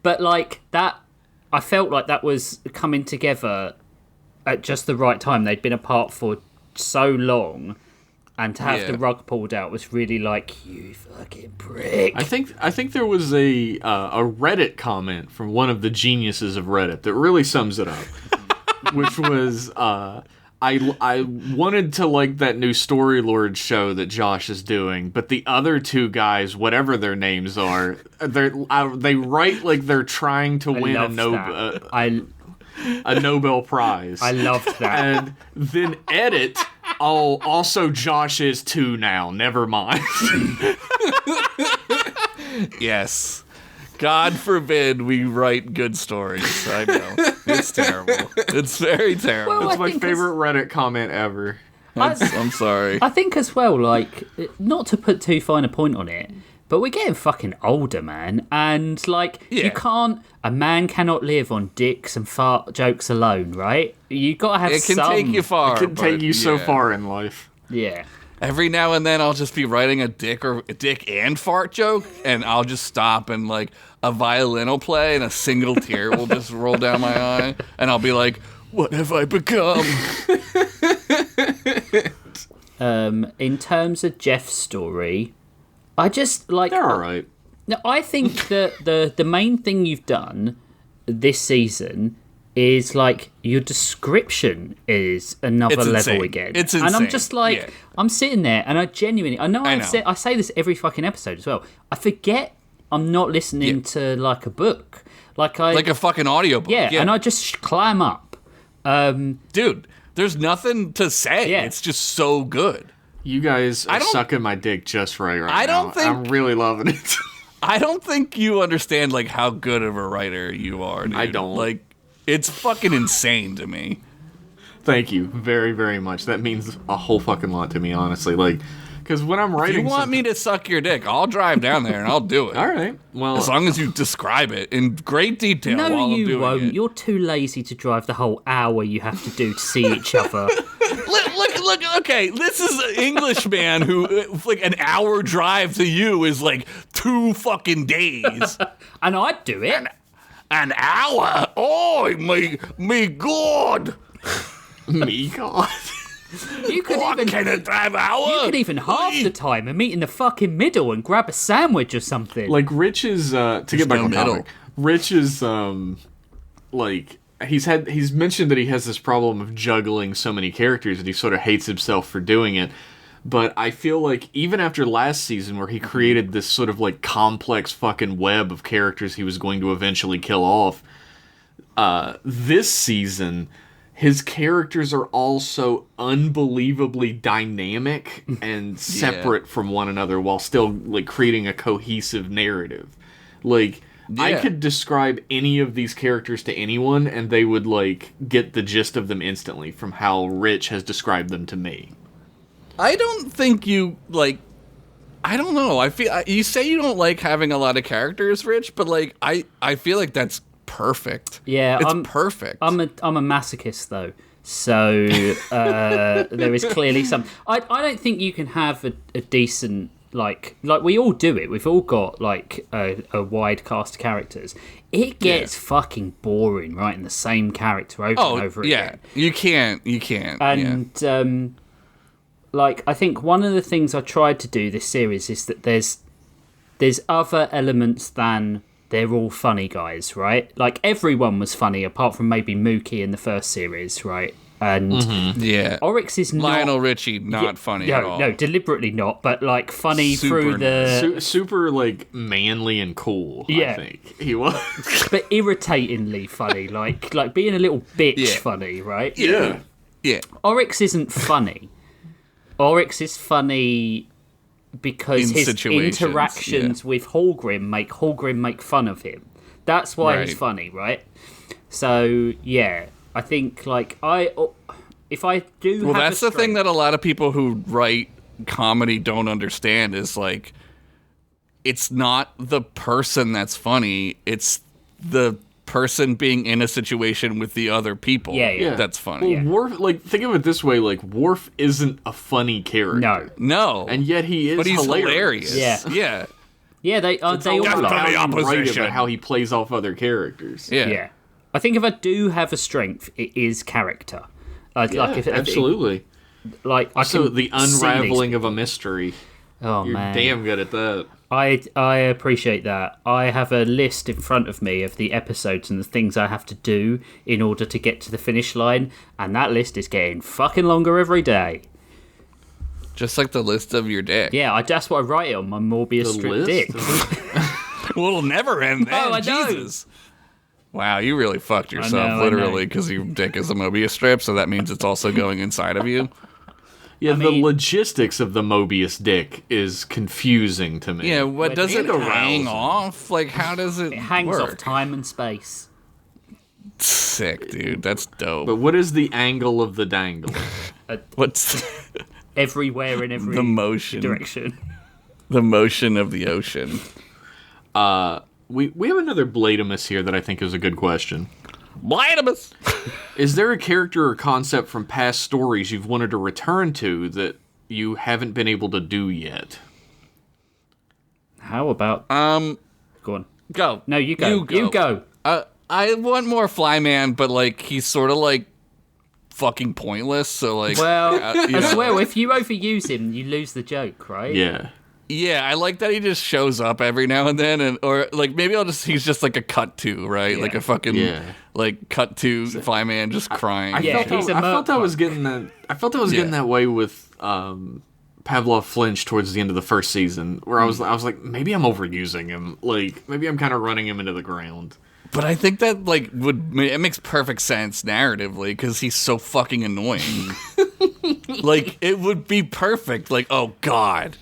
But like that, I felt like that was coming together at just the right time. They'd been apart for so long, and to have the rug pulled out was really like, you fucking prick. I think there was a Reddit comment from one of the geniuses of Reddit that really sums it up, which was I wanted to like that new Storylords show that Josh is doing, but the other 2 guys, whatever their names are, they write like they're trying to win a Nobel Prize. I loved that. And then edit. Oh, also Josh is 2 now. Never mind. Yes. God forbid we write good stories. I know. It's terrible. It's very terrible. Well, It's my favorite Reddit comment ever. I'm sorry. I think as well, like, not to put too fine a point on it, but we're getting fucking older, man. And, like, a man cannot live on dicks and fart jokes alone, right? You gotta have some. It can take you far. It can take you so far in life. Yeah. Every now and then I'll just be writing a dick and fart joke, and I'll just stop, and like a violin will play and a single tear will just roll down my eye, and I'll be like, what have I become? In terms of Jeff's story, I just like... They're alright. No, I think that the main thing you've done this season is like your description is another It's level insane. again. It's insane. And I'm just like, I'm sitting there and I genuinely, I say this every fucking episode as well. I forget I'm not listening to like a book. Like a fucking audiobook. Yeah, and I just climb up. Dude, there's nothing to say. Yeah. It's just so good. You guys are sucking my dick just right now. I don't think- I'm really loving it. I don't think you understand like how good of a writer you are, dude. I don't. Like, it's fucking insane to me. Thank you very, very much. That means a whole fucking lot to me, honestly. Like, because when I'm writing, If you want me to suck your dick, I'll drive down there and I'll do it. All right. Well, As long as you describe it in great detail while No, I'm you doing won't. it. You're too lazy to drive the whole hour you have to do to see each other. Look, okay, this is an Englishman who, like, an hour drive to you is like 2 fucking days. And I'd do it. An hour? Oh, my God. me, God. You could What, even can it drive an hour? You could even half the time and meet in the fucking middle and grab a sandwich or something. Like Rich is to get back no on middle. topic. Rich is like he's mentioned that he has this problem of juggling so many characters and he sort of hates himself for doing it. But I feel like even after last season where he created this sort of like complex fucking web of characters he was going to eventually kill off, this season his characters are all so unbelievably dynamic and separate from one another while still like creating a cohesive narrative. Like I could describe any of these characters to anyone and they would like get the gist of them instantly from how Rich has described them to me. I don't think you, like, I don't know. I feel, you say you don't like having a lot of characters, Rich, but, like, I feel like that's perfect. Yeah, it's perfect. I'm a masochist though, so there is clearly some. I don't think you can have a decent like we all do it. We've all got like a wide cast of characters. It gets fucking boring, right? In the same character over and over again. You can't. And like I think one of the things I tried to do this series is that there's other elements than they're all funny guys, right? Like everyone was funny apart from maybe Mookie in the first series, right? And Oryx is not Lionel Richie, not funny at all. No, deliberately not, but like funny through the super like manly and cool. I think he was, but irritatingly funny, like being a little bitch funny, right? Yeah. Oryx isn't funny. Oryx is funny because his interactions with Hallgrim make fun of him. That's why he's funny, right? So yeah, I think like if I do, Well, have that's a the thing strength- that a lot of people who write comedy don't understand is like, it's not the person that's funny, it's the person being in a situation with the other people that's funny. Well, Worf, like, think of it this way, like, Worf isn't a funny character. No. And yet he is but he's hilarious. Yeah. Yeah. Yeah, they all definitely are. How you write opposition. about how he plays off other characters. Yeah. Yeah, I think if I do have a strength, it is character. Like if Absolutely. like Also, I can the see these unraveling of people. a mystery. Oh You're man, damn good at that. I appreciate that. I have a list in front of me of the episodes and the things I have to do in order to get to the finish line, and that list is getting fucking longer every day. Just like the list of your dick. Yeah, that's what I write it on my Morbius The strip list? dick. Well, it'll never end then. I know. Jesus. Wow, you really fucked yourself, know, I literally, know. because your dick is a Mobius strip, so that means it's also going inside of you. Yeah, the mean- logistics of the Mobius dick is confusing to me. Yeah, what does it and hang arousing. off? Like, how does it It hangs work? off time and space. Sick, dude. That's dope. But what is the angle of the dangle? What's Everywhere in every the motion? direction. The motion of the ocean. We have another Bladamus here that I think is a good question. Bladamus! Is there a character or concept from past stories you've wanted to return to that you haven't been able to do yet? How about Um, go on? go. No, you go. You go. I want more Flyman, but, like, he's sort of, like, fucking pointless, so, like... Well, you as know. well, if you overuse him, you lose the joke, right? Yeah. Yeah, I like that he just shows up every now and then, and or like maybe he's just like a cut to, right? Yeah. Like a fucking Yeah. like cut to Flyman just crying. I Yeah, felt he's a I felt I merc. was getting that. I felt I was getting that way with Pavlov Flinch towards the end of the first season, where I was like, maybe I'm overusing him. Like maybe I'm kind of running him into the ground. But I think that like it makes perfect sense narratively because he's so fucking annoying. Like it would be perfect. Like oh god.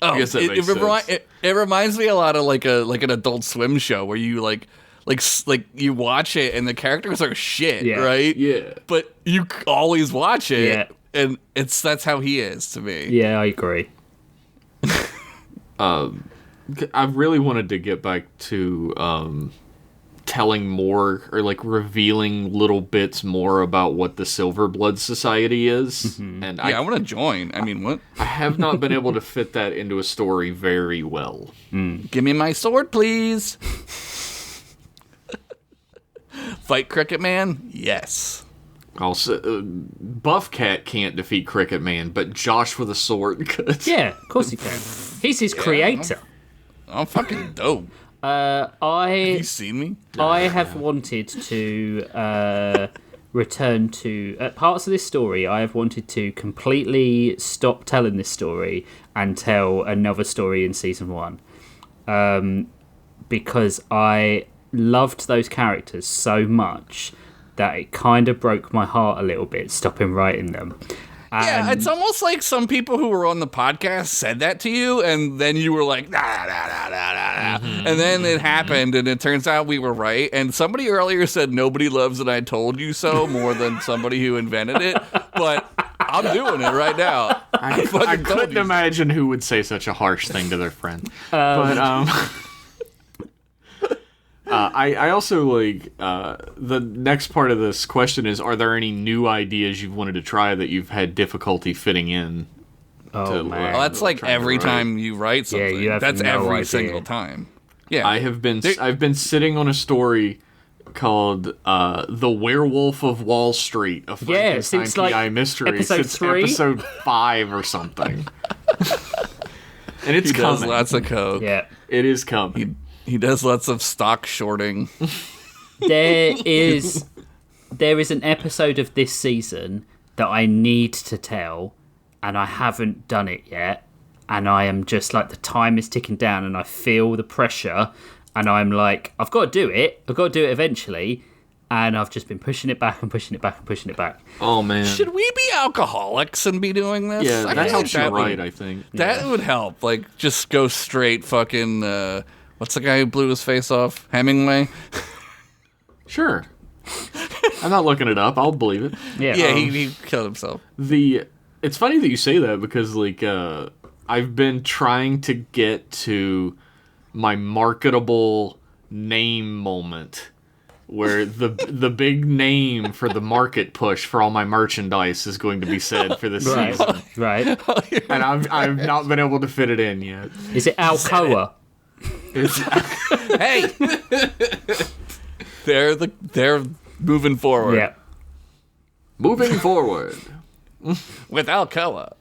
Oh, I guess that makes sense. It reminds me a lot of like an Adult Swim show where you like you watch it and the characters are shit, Yeah. right? Yeah. But you always watch it, Yeah. and that's how he is to me. Yeah, I agree. I really wanted to get back to telling more or like revealing little bits more about what the Silver Blood Society is, and I want to join. I mean, what? I have not been able to fit that into a story very well. Give me my sword, please. Fight Cricket Man? Yes. Also, Buff Cat can't defeat Cricket Man, but Josh with a sword could. Yeah, of course he can. He's his creator. I'm fucking dope. I You seen me? I have wanted to return to parts of this story. I have wanted to completely stop telling this story and tell another story in season 1, because I loved those characters so much that it kind of broke my heart a little bit stopping writing them. Yeah, it's almost like some people who were on the podcast said that to you, and then you were like, nah, nah, nah, nah, nah, nah. And then it happened, and it turns out we were right. And somebody earlier said nobody loves it, I told you so, more than somebody who invented it. But I'm doing it right now. I fucking told couldn't you. imagine who would say such a harsh thing to their friend. I also like the next part of this question is: are there any new ideas you've wanted to try that you've had difficulty fitting in? Oh, man. Well, that's like trying to every write? time you write something. you have That's no every idea. single time. Yeah. I've been sitting on a story called "The Werewolf of Wall Street," a Frankenstein since, like, PI mystery episode since 3? episode 5 or something. And it's he does coming. lots of coke. Yeah. It is coming. He does lots of stock shorting. There is an episode of this season that I need to tell, and I haven't done it yet. And I am just like, the time is ticking down, and I feel the pressure, and I'm like, I've got to do it. I've got to do it eventually. And I've just been pushing it back and pushing it back and pushing it back. Oh man. Should we be alcoholics and be doing this? Yeah, I that feel helps like you would- right, I think. That would help. Like, just go straight fucking, what's the guy who blew his face off? Hemingway? Sure. I'm not looking it up. I'll believe it. Yeah. Yeah, he killed himself. It's funny that you say that because like I've been trying to get to my marketable name moment where the big name for the market push for all my merchandise is going to be said for this season. Right. And I've not been able to fit it in yet. Is it Alcoa? Hey, they're moving forward. Yeah. Moving forward. With Alcoa.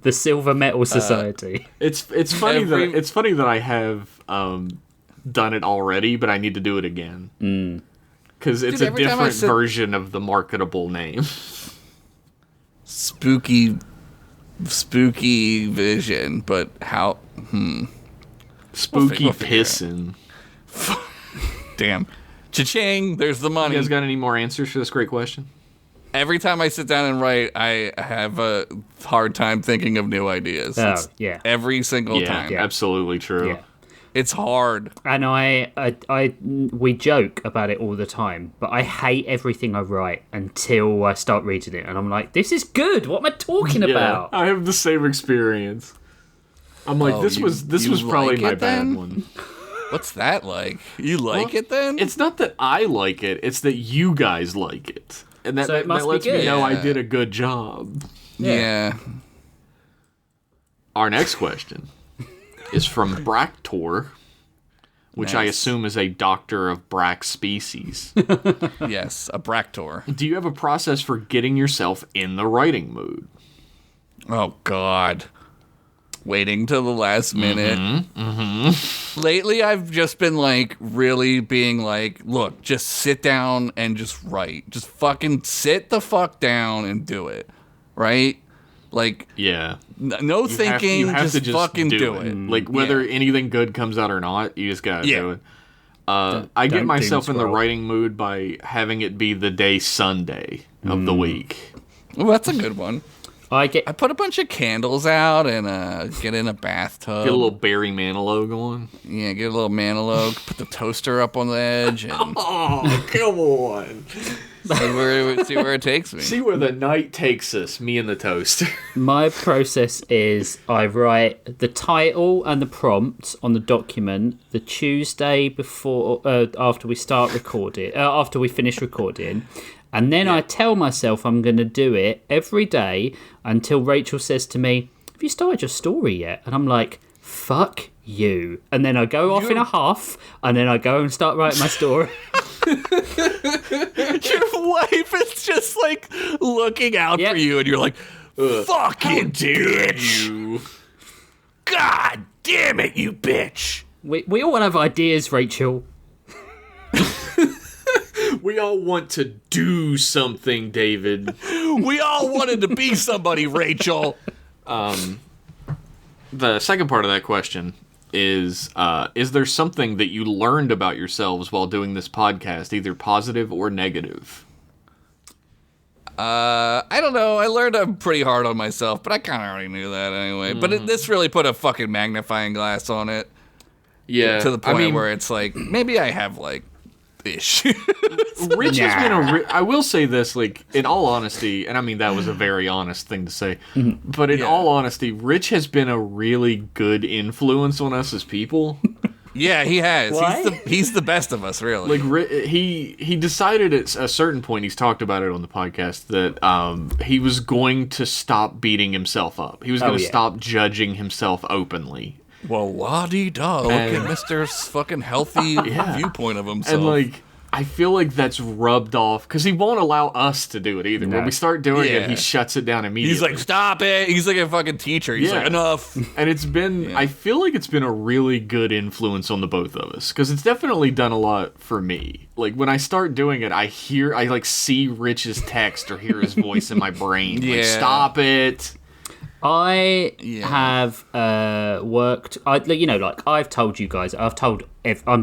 The Silver Metal Society. It's funny that I have done it already, but I need to do it again. Because it's a every time I different sit- version of the marketable name. Spooky vision, but how? Spooky We'll figure it out. pissin'. Damn. Cha-ching, there's the money. You guys got any more answers for this great question? Every time I sit down and write, I have a hard time thinking of new ideas. Oh, It's yeah. every single time. Yeah. Absolutely true. Yeah. It's hard. And we joke about it all the time, but I hate everything I write until I start reading it, and I'm like, "This is good. What am I talking about?" I have the same experience. I'm like, this was probably like my it bad then? one. What's that like? You like it then? It's not that I like it; it's that you guys like it, and that, So it must that be lets me good. know I Yeah. did a good job. yeah. Our next question is from Bractor, which I Nice. assume is a doctor of Brack species. Yes, a Bractor. Do you have a process for getting yourself in the writing mood? Oh, God. Waiting till the last minute. Lately, I've just been, like, really being like, look, just sit down and just write. Just fucking sit the fuck down and do it. Right? Like, Yeah. no thinking, you have just to fucking do it. Like, whether anything good comes out or not, you just gotta Yeah. do it. I get don't myself in the doom-scroll. writing mood by having it be the day Sunday of the week. Well, that's a good one. I get I put a bunch of candles out and get in a bathtub. Get a little Barry Manilow going. Yeah, get a little Manilow. Put the toaster up on the edge and Oh, come on. see where it takes me. See where the night takes us, me and the toaster. my process is I write the title and the prompt on the document the Tuesday before after we start recording, after we finish recording. And then I tell myself I'm going to do it every day until Rachel says to me, "Have you started your story yet?" And I'm like, "Fuck you." And then I go off in a huff, and then I go and start writing my story. Your wife is just like looking out Yep. for you, and you're like, "Fucking bitch! You. God damn it, you bitch!" We all have ideas, Rachel. We all want to do something, David. We all wanted to be somebody, Rachel. The second part of that question is there something that you learned about yourselves while doing this podcast, either positive or negative? I don't know. I learned I'm pretty hard on myself, but I kind of already knew that anyway. But this really put a fucking magnifying glass on it Yeah. to the point I mean, where it's like, maybe I have like issues. Rich has been I will say this, like, in all honesty, and I mean that was a very honest thing to say, but in all honesty, Rich has been a really good influence on us as people. Yeah, he has. Why? He's the best of us, really. Like, he decided at a certain point, he's talked about it on the podcast, that he was going to stop beating himself up. He was going to yeah. stop judging himself openly. Well, la-di-da. Look at Mr. fucking healthy viewpoint of himself. And, like, I feel like that's rubbed off, because he won't allow us to do it either. When we start doing it, he shuts it down immediately. he's like, stop it. He's like a fucking teacher. He's Yeah. like, enough. And it's been, I feel like it's been a really good influence on the both of us, because it's definitely done a lot for me. Like, when I start doing it, I like see Rich's text or hear his voice in my brain. Yeah. Like, stop it. I have worked. Like I've told you guys. I've told.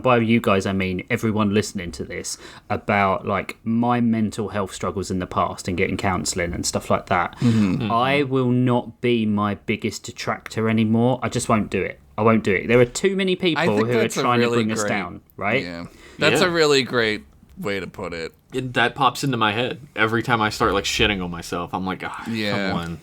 By you guys, I mean everyone listening to this about like my mental health struggles in the past and getting counselling and stuff like that. I will not be my biggest detractor anymore. I just won't do it. I won't do it. There are too many people who are trying to bring us down. Right? Yeah. That's a really great way to put it. That pops into my head every time I start like shitting on myself. I'm like, Yeah. come on.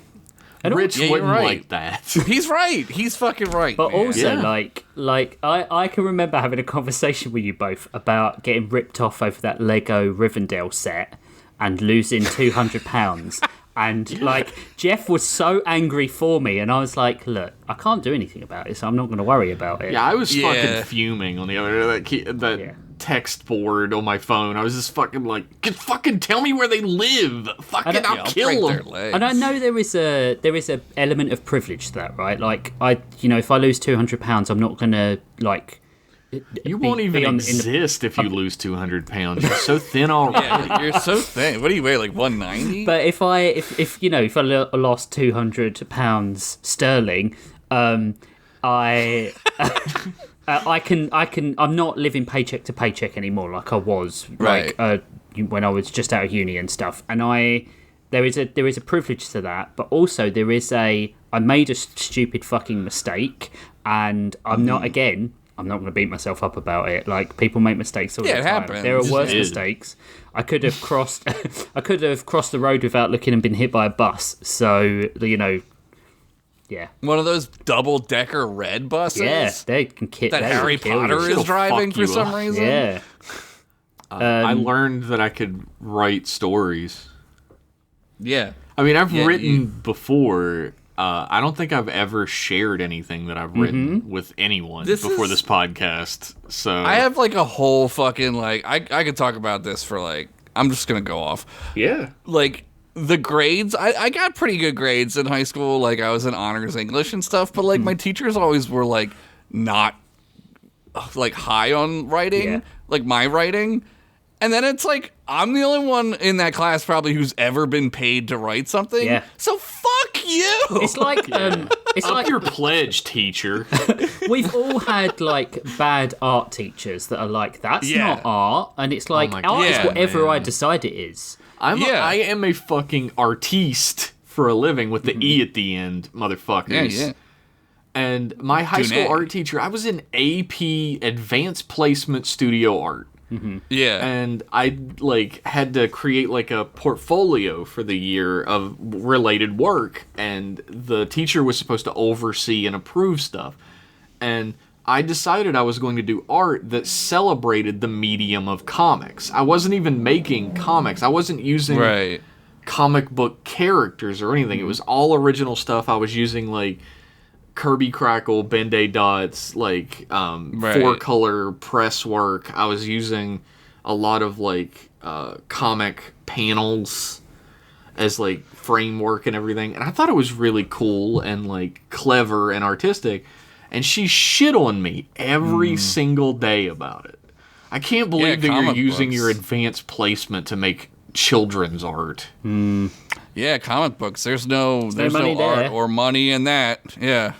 And Rich you're wouldn't right. like that. He's right. He's fucking right. But man. also, Yeah. I can remember having a conversation with you both about getting ripped off over that Lego Rivendell set and losing £200. And, like, Jeff was so angry for me, and I was like, look, I can't do anything about it, so I'm not going to worry about it. Yeah, I was Yeah. fucking fuming on the other that text board on my phone. I was just fucking like, fucking tell me where they live. Fucking, I'll I'll kill break them. their legs. And I know there is a element of privilege to that, right? Like, if I lose £200, I'm not going to, like... You won't even in the- exist if you lose 200 pounds. You're so thin already. Yeah, you're so thin. What do you weigh? Like 190? But if I lost £200 sterling, I'm not living paycheck to paycheck anymore like I was, Right. when I was just out of uni and stuff. And there is a privilege to that, but also I made a stupid fucking mistake, and I'm not going to beat myself up about it. Like, people make mistakes all the time. it happens. There are It worse is. mistakes. I could have crossed the road without looking and been hit by a bus. So, yeah. One of those double-decker red buses? Yeah, they can kill That Harry Potter is It'll driving fuck for you some up. reason? Yeah. I learned that I could write stories. Yeah. I mean, I've Yeah, written before. I don't think I've ever shared anything that I've written with anyone before this podcast. So I have, like, a whole fucking, like... I could talk about this for, like... I'm just gonna go off. yeah. Like, the grades... I got pretty good grades in high school. Like, I was in honors English and stuff. But, like, my teachers always were, like, not, like, high on writing. Yeah. Like, my writing. And then it's like, I'm the only one in that class probably who's ever been paid to write something. Yeah. So fuck you. It's like it's Up like your pledge, teacher. we've all had like bad art teachers that are like, that's Yeah. not art, and it's like my art is God, whatever man. I decide it is. I Yeah. am a fucking artiste for a living with the E at the end, motherfuckers. Yeah. And my high school Dunay. art teacher, I was in AP Advanced Placement Studio Art. Yeah. And I like had to create like a portfolio for the year of related work, and the teacher was supposed to oversee and approve stuff. And I decided I was going to do art that celebrated the medium of comics. I wasn't even making comics. I wasn't using Right. comic book characters or anything. It was all original stuff. I was using like Kirby Crackle, Ben-Day dots, like four color press work. I was using a lot of like comic panels as like framework and everything, and I thought it was really cool and like clever and artistic. And she shit on me every single day about it. I can't believe that you're comic using books. your advanced placement to make children's art. Yeah, comic books. There's no money art there. or money in that. Yeah.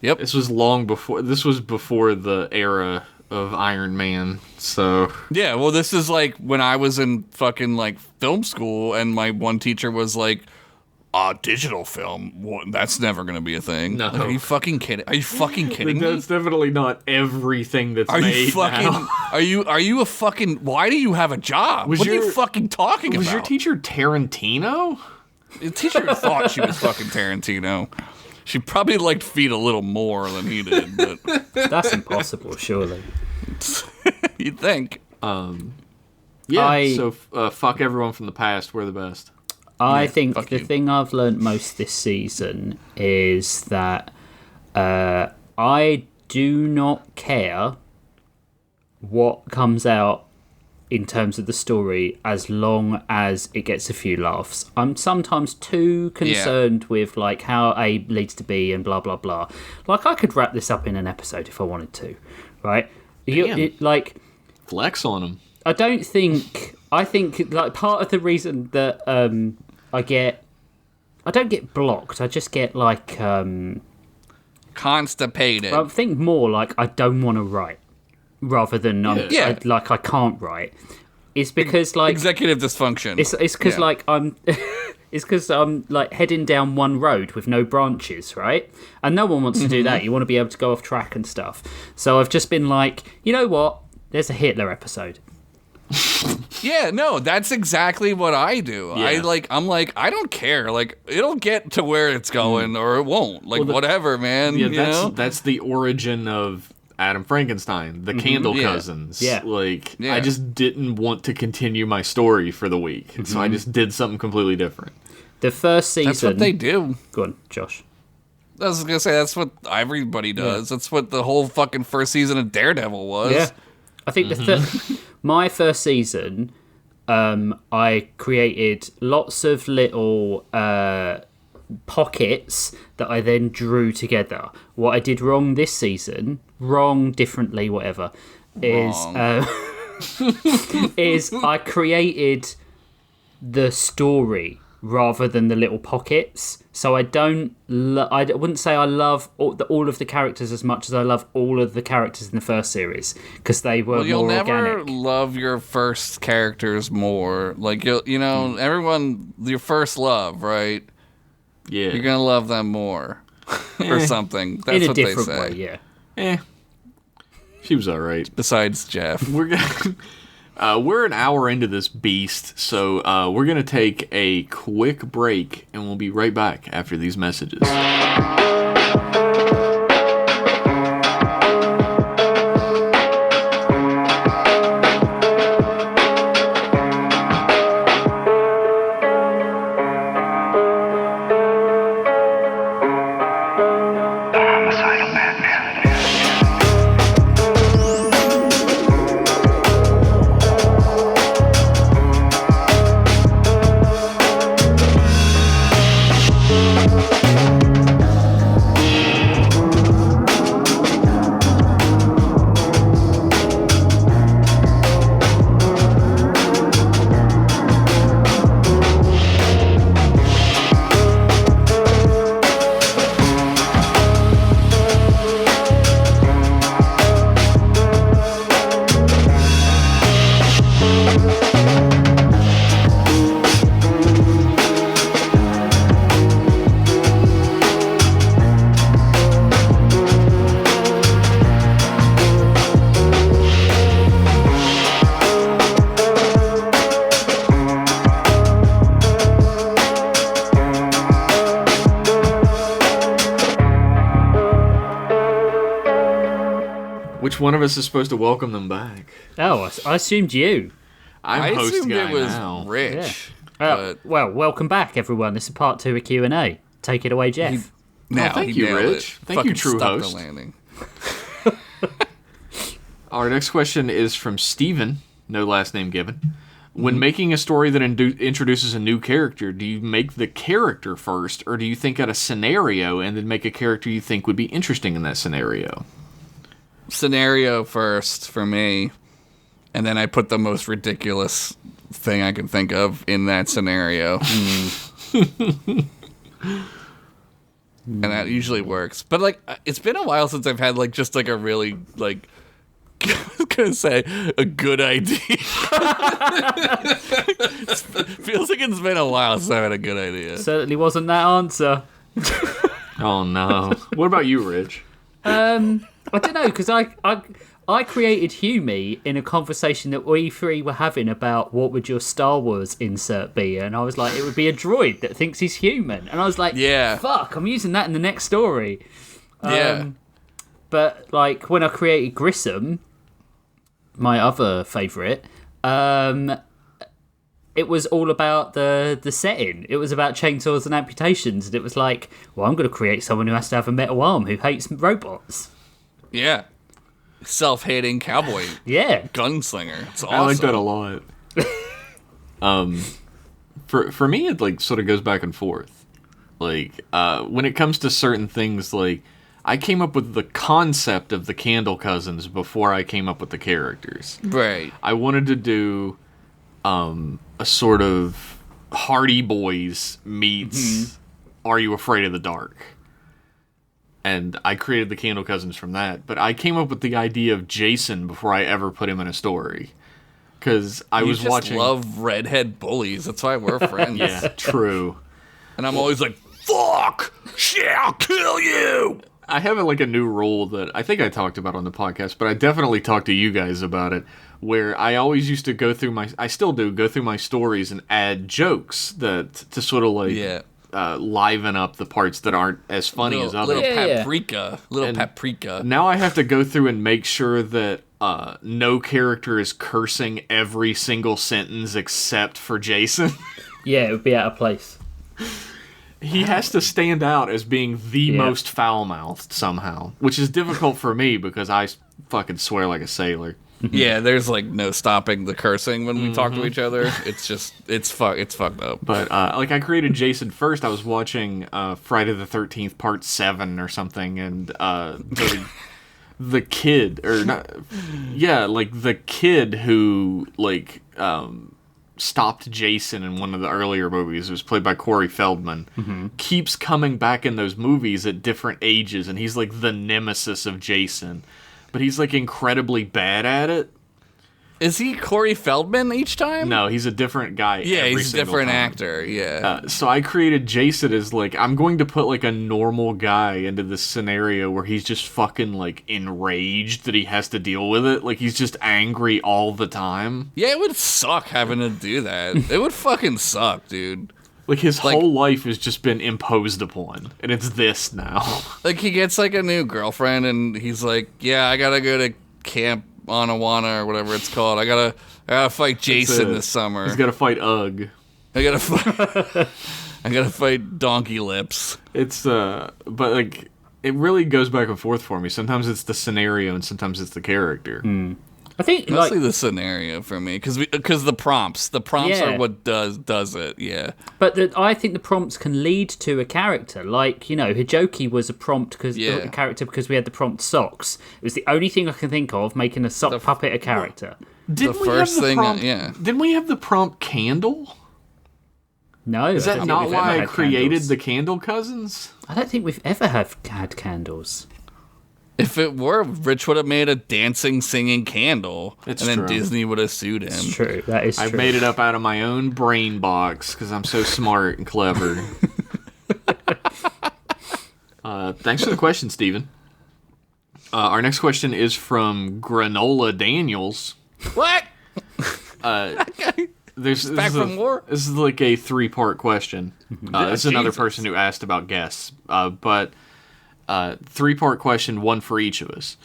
Yep. This was long before. This was before the era of Iron Man. So Yeah, well, this is like when I was in fucking like film school, and my one teacher was like, digital film, that's never gonna be a thing. No. Like, are you fucking kidding? Are you fucking kidding me? that's definitely not everything that's Are made you fucking? now. Are you a fucking? Why do you have a job? Was What are you your- fucking talking Was about? your teacher Tarantino? The teacher thought she was fucking Tarantino. She probably liked feet a little more than he did, but That's impossible, surely. you'd think. Yeah. So fuck everyone from the past. We're the best. I think fuck the you. thing I've learned most this season is that I do not care what comes out in terms of the story as long as it gets a few laughs. I'm sometimes too concerned with like how A leads to B and blah blah blah. Like, I could wrap this up in an episode if I wanted to, right? Damn. Like, Flex on them. I think like part of the reason that I don't get blocked. I just get like Constipated. I think more like I don't want to write rather than Yeah. I can't write. It's because like Executive dysfunction. it's because Yeah. like I'm it's because I'm like heading down one road with no branches, right? And no one wants to do that. You want to be able to go off track and stuff. So I've just been like, you know what? There's a Hitler episode. Yeah, no, that's exactly what I do. Yeah. I'm like, I don't care. Like, it'll get to where it's going or it won't. Like, whatever, man. Yeah, that's the origin of Adam Frankenstein, the Candle Yeah. Cousins. Yeah. Like, Yeah. I just didn't want to continue my story for the week, so I just did something completely different. The first season. That's what they do. Go on, Josh. I was gonna say that's what everybody does. That's what the whole fucking first season of Daredevil was. Yeah. I think my first season, I created lots of little pockets that I then drew together. What I did wrong this season, differently, whatever, is I created the story rather than the little pockets. So I wouldn't say I love all of the characters as much as I love all of the characters in the first series, because they were You'll more never organic. love your first characters more. Like everyone, your first love, right? Yeah. You're gonna love them more, or something. That's In a what they different say. way, yeah. She was all right. Besides Jeff, We're an hour into this beast, so we're gonna take a quick break, and we'll be right back after these messages. Which one of us is supposed to welcome them back? Oh, I assumed you. I'm I host assumed guy it was now. Rich. Well, welcome back, everyone. This is part 2 of Q&A. Take it away, Jeff. Now thank he you, nailed Rich. it. Thank you, Fucking true stuck host. The landing. Our next question is from Steven, no last name given. When making a story that introduces a new character, do you make the character first, or do you think out a scenario and then make a character you think would be interesting in that scenario? Scenario first for me, and then I put the most ridiculous thing I can think of in that scenario. And that usually works. But like, it's been a while since I've had like just like a really like I was gonna say a good idea. Feels like it's been a while since I've had a good idea. Certainly wasn't that answer. Oh no. What about you, Rich? I don't know, because I created Hume in a conversation that we three were having about what would your Star Wars insert be, and I was like, it would be a droid that thinks he's human, and I was like, Yeah. fuck, I'm using that in the next story. Yeah. But like when I created Grissom, my other favourite, it was all about the setting. It was about chainsaws and amputations, and it was like, well, I'm going to create someone who has to have a metal arm who hates robots. Yeah. Self-hating cowboy Yeah. gunslinger. It's awesome. I like that a lot. For me, it like sort of goes back and forth. Like when it comes to certain things, like I came up with the concept of the Candle Cousins before I came up with the characters. Right. I wanted to do a sort of Hardy Boys meets Are You Afraid of the Dark? And I created the Candle Cousins from that. But I came up with the idea of Jason before I ever put him in a story. Because I was just watching. love redhead bullies. That's why we're friends. Yeah, true. And I'm always like, fuck! Shit, I'll kill you! I have like a new rule that I think I talked about on the podcast, but I definitely talked to you guys about it. where I always used to I still do, go through my stories and add jokes to sort of like liven up the parts that aren't as funny as others. Little paprika. Now I have to go through and make sure that no character is cursing every single sentence except for Jason. Yeah, it would be out of place. He has to stand out as being the most foul-mouthed somehow, which is difficult for me because I fucking swear like a sailor. Yeah, there's like no stopping the cursing when we talk to each other. It's just it's fucked up. But like I created Jason first. I was watching Friday the 13th Part 7 or something, and the kid the kid who like stopped Jason in one of the earlier movies. It was played by Corey Feldman. Keeps coming back in those movies at different ages, and he's like the nemesis of Jason. But he's like incredibly bad at it. Is he Corey Feldman each time? No, he's a different guy. Yeah, he's a different time. Actor. Yeah. So I created Jason as like, I'm going to put like a normal guy into this scenario where he's just fucking like enraged that he has to deal with it. Like he's just angry all the time. Yeah, it would suck having to do that. It would fucking suck, dude. Like his whole life has just been imposed upon, and it's this now. Like he gets like a new girlfriend, and he's like, "Yeah, I gotta go to Camp Anawana or whatever it's called. I gotta fight Jason this summer. He's gotta fight Ugg. I gotta fight Donkey Lips." It's but like it really goes back and forth for me. Sometimes it's the scenario, and sometimes it's the character. I think mostly the scenario for me, because the prompts are what does it. Yeah, but I think the prompts can lead to a character. Like Hijoki was a prompt a character because we had the prompt socks. It was the only thing I can think of making a sock puppet a character. Didn't we have the prompt candle? No, is that not why I created the Candle Cousins? I don't think we've ever had candles. If it were, Rich would have made a dancing, singing candle, and then true. Disney would have sued him. It's true. That is true. I've made it up out of my own brain box because I'm so smart and clever. Thanks for the question, Steven. Our next question is from Granola Daniels. What? This is like a 3-part question. This is another person who asked about guests, but 3-part question, one for each of us.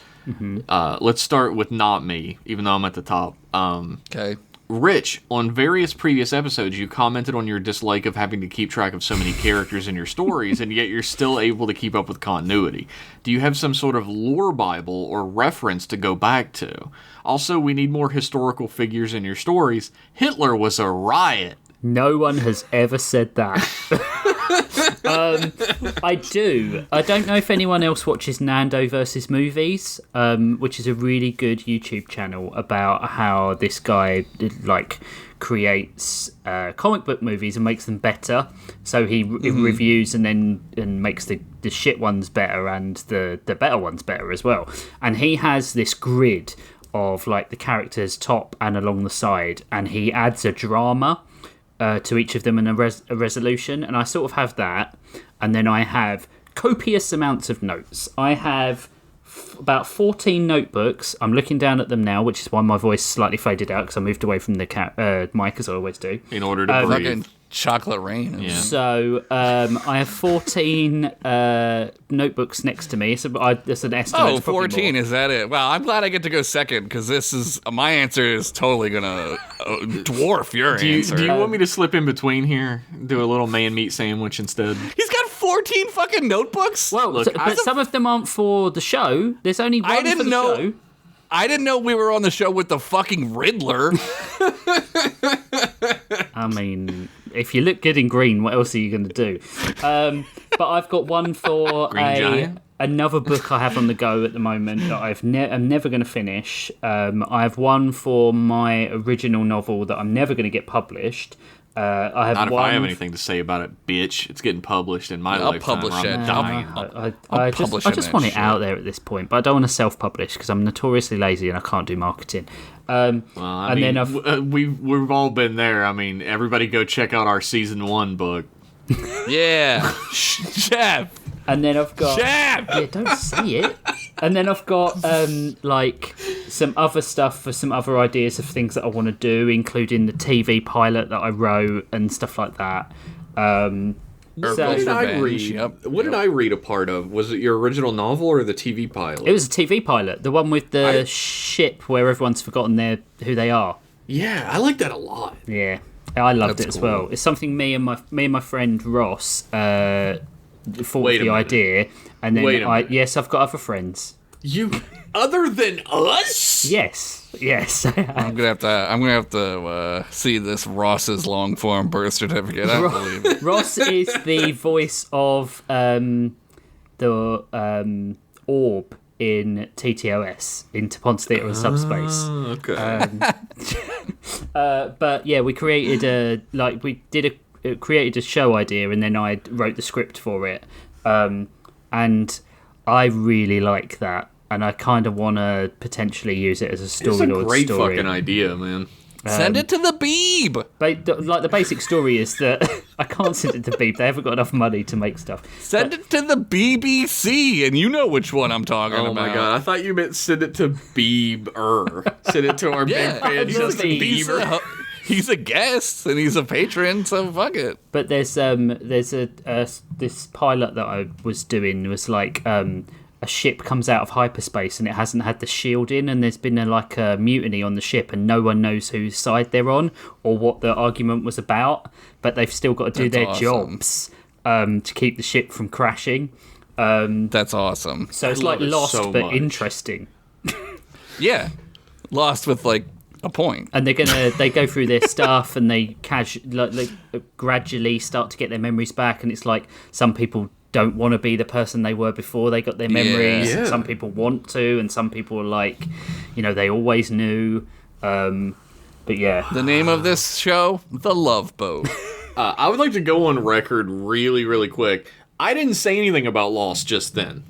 Let's start with not me, even though I'm at the top. Okay. Rich, on various previous episodes, you commented on your dislike of having to keep track of so many characters in your stories, and yet you're still able to keep up with continuity. Do you have some sort of lore Bible or reference to go back to? Also, we need more historical figures in your stories. Hitler was a riot. No one has ever said that. I do. I don't know if anyone else watches Nando versus Movies, which is a really good YouTube channel about how this guy creates comic book movies and makes them better. So he reviews and makes the shit ones better and the better ones better as well. And he has this grid of like the characters top and along the side, and he adds a drama to each of them and a resolution, and I sort of have that, and then I have copious amounts of notes. I have about 14 notebooks. I'm looking down at them now, which is why my voice slightly faded out because I moved away from the mic as I always do. In order to breathe. Chocolate rain. Yeah. So I have 14 notebooks next to me. So that's an estimate. Oh, 14, is that it? Well, I'm glad I get to go second because my answer is totally going to dwarf your answer. Do you want me to slip in between here? Do a little man meat sandwich instead? He's got 14 fucking notebooks? Well, look, but some of them aren't for the show. There's only one for the show. I didn't know we were on the show with the fucking Riddler. I mean, if you look good in green, what else are you going to do? But I've got one for another book I have on the go at the moment that I'm never going to finish. I have one for my original novel that I'm never going to get published. I have Not one if I have anything to say about it, bitch. It's getting published in my lifetime. I'll publish it. I just want it out there at this point, but I don't want to self-publish because I'm notoriously lazy and I can't do marketing. Then we've all been there. I mean, everybody go check out our season 1 book. Yeah, Jeff. And then I've got Jeff. Yeah, don't say it. And then I've got some other stuff for some other ideas of things that I want to do, including the TV pilot that I wrote and stuff like that. What did I read? What did I read a part of? Was it your original novel or the TV pilot? It was a TV pilot, the one with the ship where everyone's forgotten who they are. Yeah, I like that a lot. Yeah, I loved it as well. It's something me and my friend Ross thought of the idea, and then yes, I've got other friends. You other than us? Yes. I'm gonna have to see this Ross's long form birth certificate. I don't believe it. Ross is the voice of the orb in TTOS, in Ponce Theatre of Subspace. Okay. But yeah, we created created a show idea, and then I wrote the script for it, and I really like that. And I kind of want to potentially use it as a Storylords story. It's a great fucking idea, man. Send it to the Beeb! Like, the basic story is that I can't send it to Beeb. They haven't got enough money to make stuff. Send it to the BBC, and you know which one I'm talking about. Oh my god, I thought you meant send it to Beeb-er. Send it to our big fan, Justin Bieber. He's a guest, and he's a patron, so fuck it. But there's this pilot that I was doing was like... a ship comes out of hyperspace and it hasn't had the shield in, and there's been a mutiny on the ship, and no one knows whose side they're on or what the argument was about, but they've still got to do their jobs to keep the ship from crashing. That's awesome. So it's like Lost, but interesting. Yeah, Lost with like a point. And they go through their stuff, and they gradually start to get their memories back, and it's like some people don't want to be the person they were before they got their memories. Yeah. Some people want to, and some people are like, they always knew. But yeah. The name of this show, The Love Boat. I would like to go on record really, really quick. I didn't say anything about Lost just then.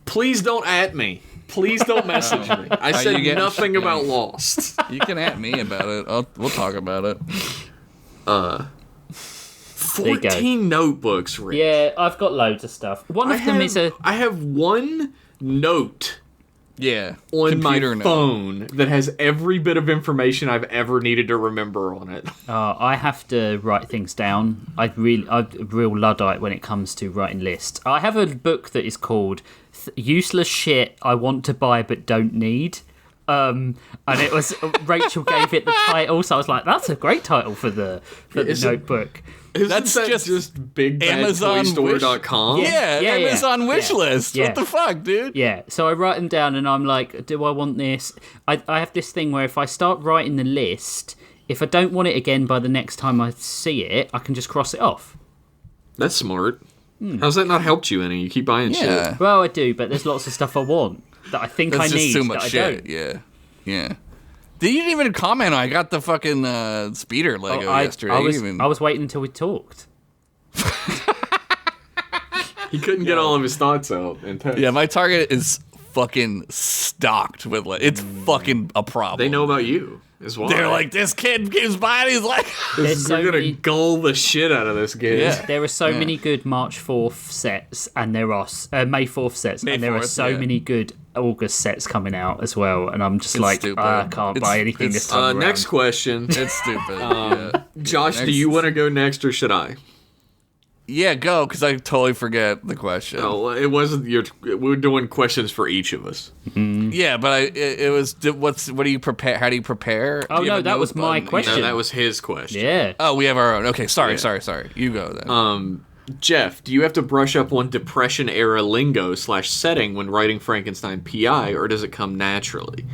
Please don't at me. Please don't message me. I said nothing about Lost. You can at me about it. We'll talk about it. 14 notebooks, Rick. Yeah, I've got loads of stuff. One of them is I have one note on my phone that has every bit of information I've ever needed to remember on it. I have to write things down. I'm a real Luddite when it comes to writing lists. I have a book that is called Useless Shit I Want to Buy But Don't Need. And it was Rachel gave it the title, so I was like, that's a great title for the notebook. That's just bigbadtoystore.com? Yeah, Amazon wishlist. Yeah. What the fuck, dude? Yeah, so I write them down, and I'm like, do I want this? I have this thing where if I start writing the list, if I don't want it again by the next time I see it, I can just cross it off. That's smart. How's that not helped you any? You keep buying shit. Well, I do, but there's lots of stuff I want that I think I need. That's just too much that shit. I don't. Yeah. You didn't even comment on. I got the fucking speeder Lego yesterday. I was waiting until we talked. He couldn't get all of his thoughts out in text. Yeah, my Target is fucking stocked with it's fucking a problem. They know about you as well. They're like, this kid keeps buying. He's like, they're gonna gull the shit out of this kid. Yeah. There are so many good March 4th sets, and there are May 4th sets, and there are so many good August sets coming out as well. And I'm just I can't buy anything this time around. Next question. It's stupid. Josh, do you want to go next or should I? Yeah, go, because I totally forget the question. No, it wasn't we were doing questions for each of us. Mm-hmm. Yeah, but it was. What do you prepare? How do you prepare? Oh no, that was my question. No, that was his question. Yeah. Oh, we have our own. Okay, sorry. You go then. Jeff, do you have to brush up on Depression era lingo / setting when writing Frankenstein PI, or does it come naturally?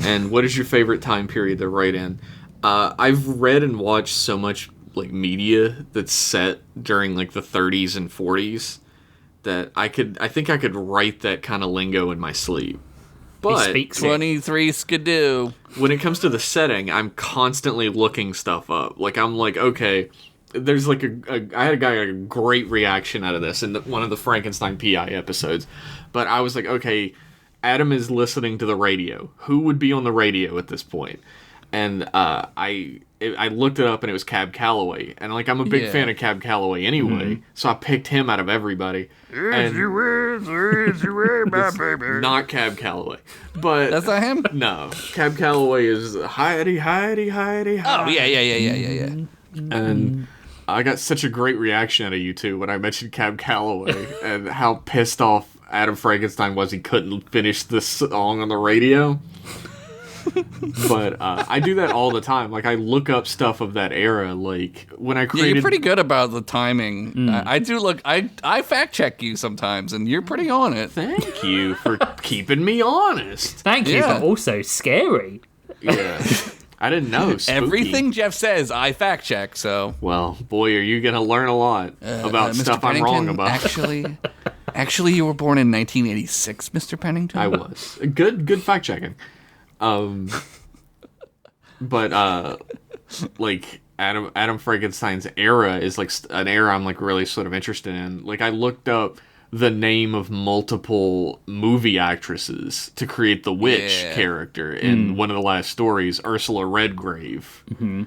And what is your favorite time period to write in? I've read and watched so much media that's set during the 30s and 40s that I think I could write that kind of lingo in my sleep. But 23 skidoo. When it comes to the setting, I'm constantly looking stuff up. I'm like, okay, there's I had a guy a great reaction out of this in one of the Frankenstein PI episodes. But I was like, okay, Adam is listening to the radio. Who would be on the radio at this point? and I looked it up and it was Cab Calloway, and like I'm a big fan of Cab Calloway anyway, so I picked him out of everybody. And not Cab Calloway, but That's not him? no, Cab Calloway is Heidi. Oh, yeah. And I got such a great reaction out of you two when I mentioned Cab Calloway and how pissed off Adam Frankenstein was he couldn't finish this song on the radio. But I do that all the time. Like, I look up stuff of that era. Like, when I created... Yeah, you're pretty good about the timing. I do look... I fact check you sometimes, and you're pretty on it. Thank you for keeping me honest. Thank you, Yeah. but also scary. Yeah. I didn't know. Spooky. Everything Jeff says, I fact check, so... Well, boy, are you going to learn a lot about Mr. stuff I'm wrong Pennington, about. Actually, you were born in 1986, Mr. Pennington. I was. Good fact checking. But like Adam Frankenstein's era is like an era I'm like really sort of interested in. Like, I looked up the name of multiple movie actresses to create the witch character in one of the last stories, Ursula Redgrave.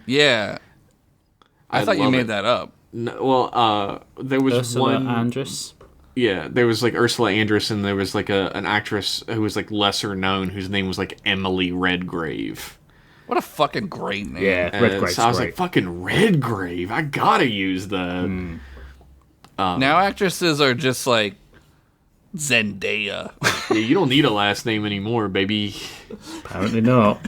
Yeah. I thought you love made it. that up. No, well, there was Ursula one. Andress. Yeah, there was like Ursula Andress, and there was like an actress who was like lesser known, whose name was like Emily Redgrave. What a fucking great name. Yeah, And Redgrave's so I was great. like, fucking Redgrave, I gotta use that. Now actresses are just like Zendaya. Yeah, you don't need a last name anymore, baby. Apparently not.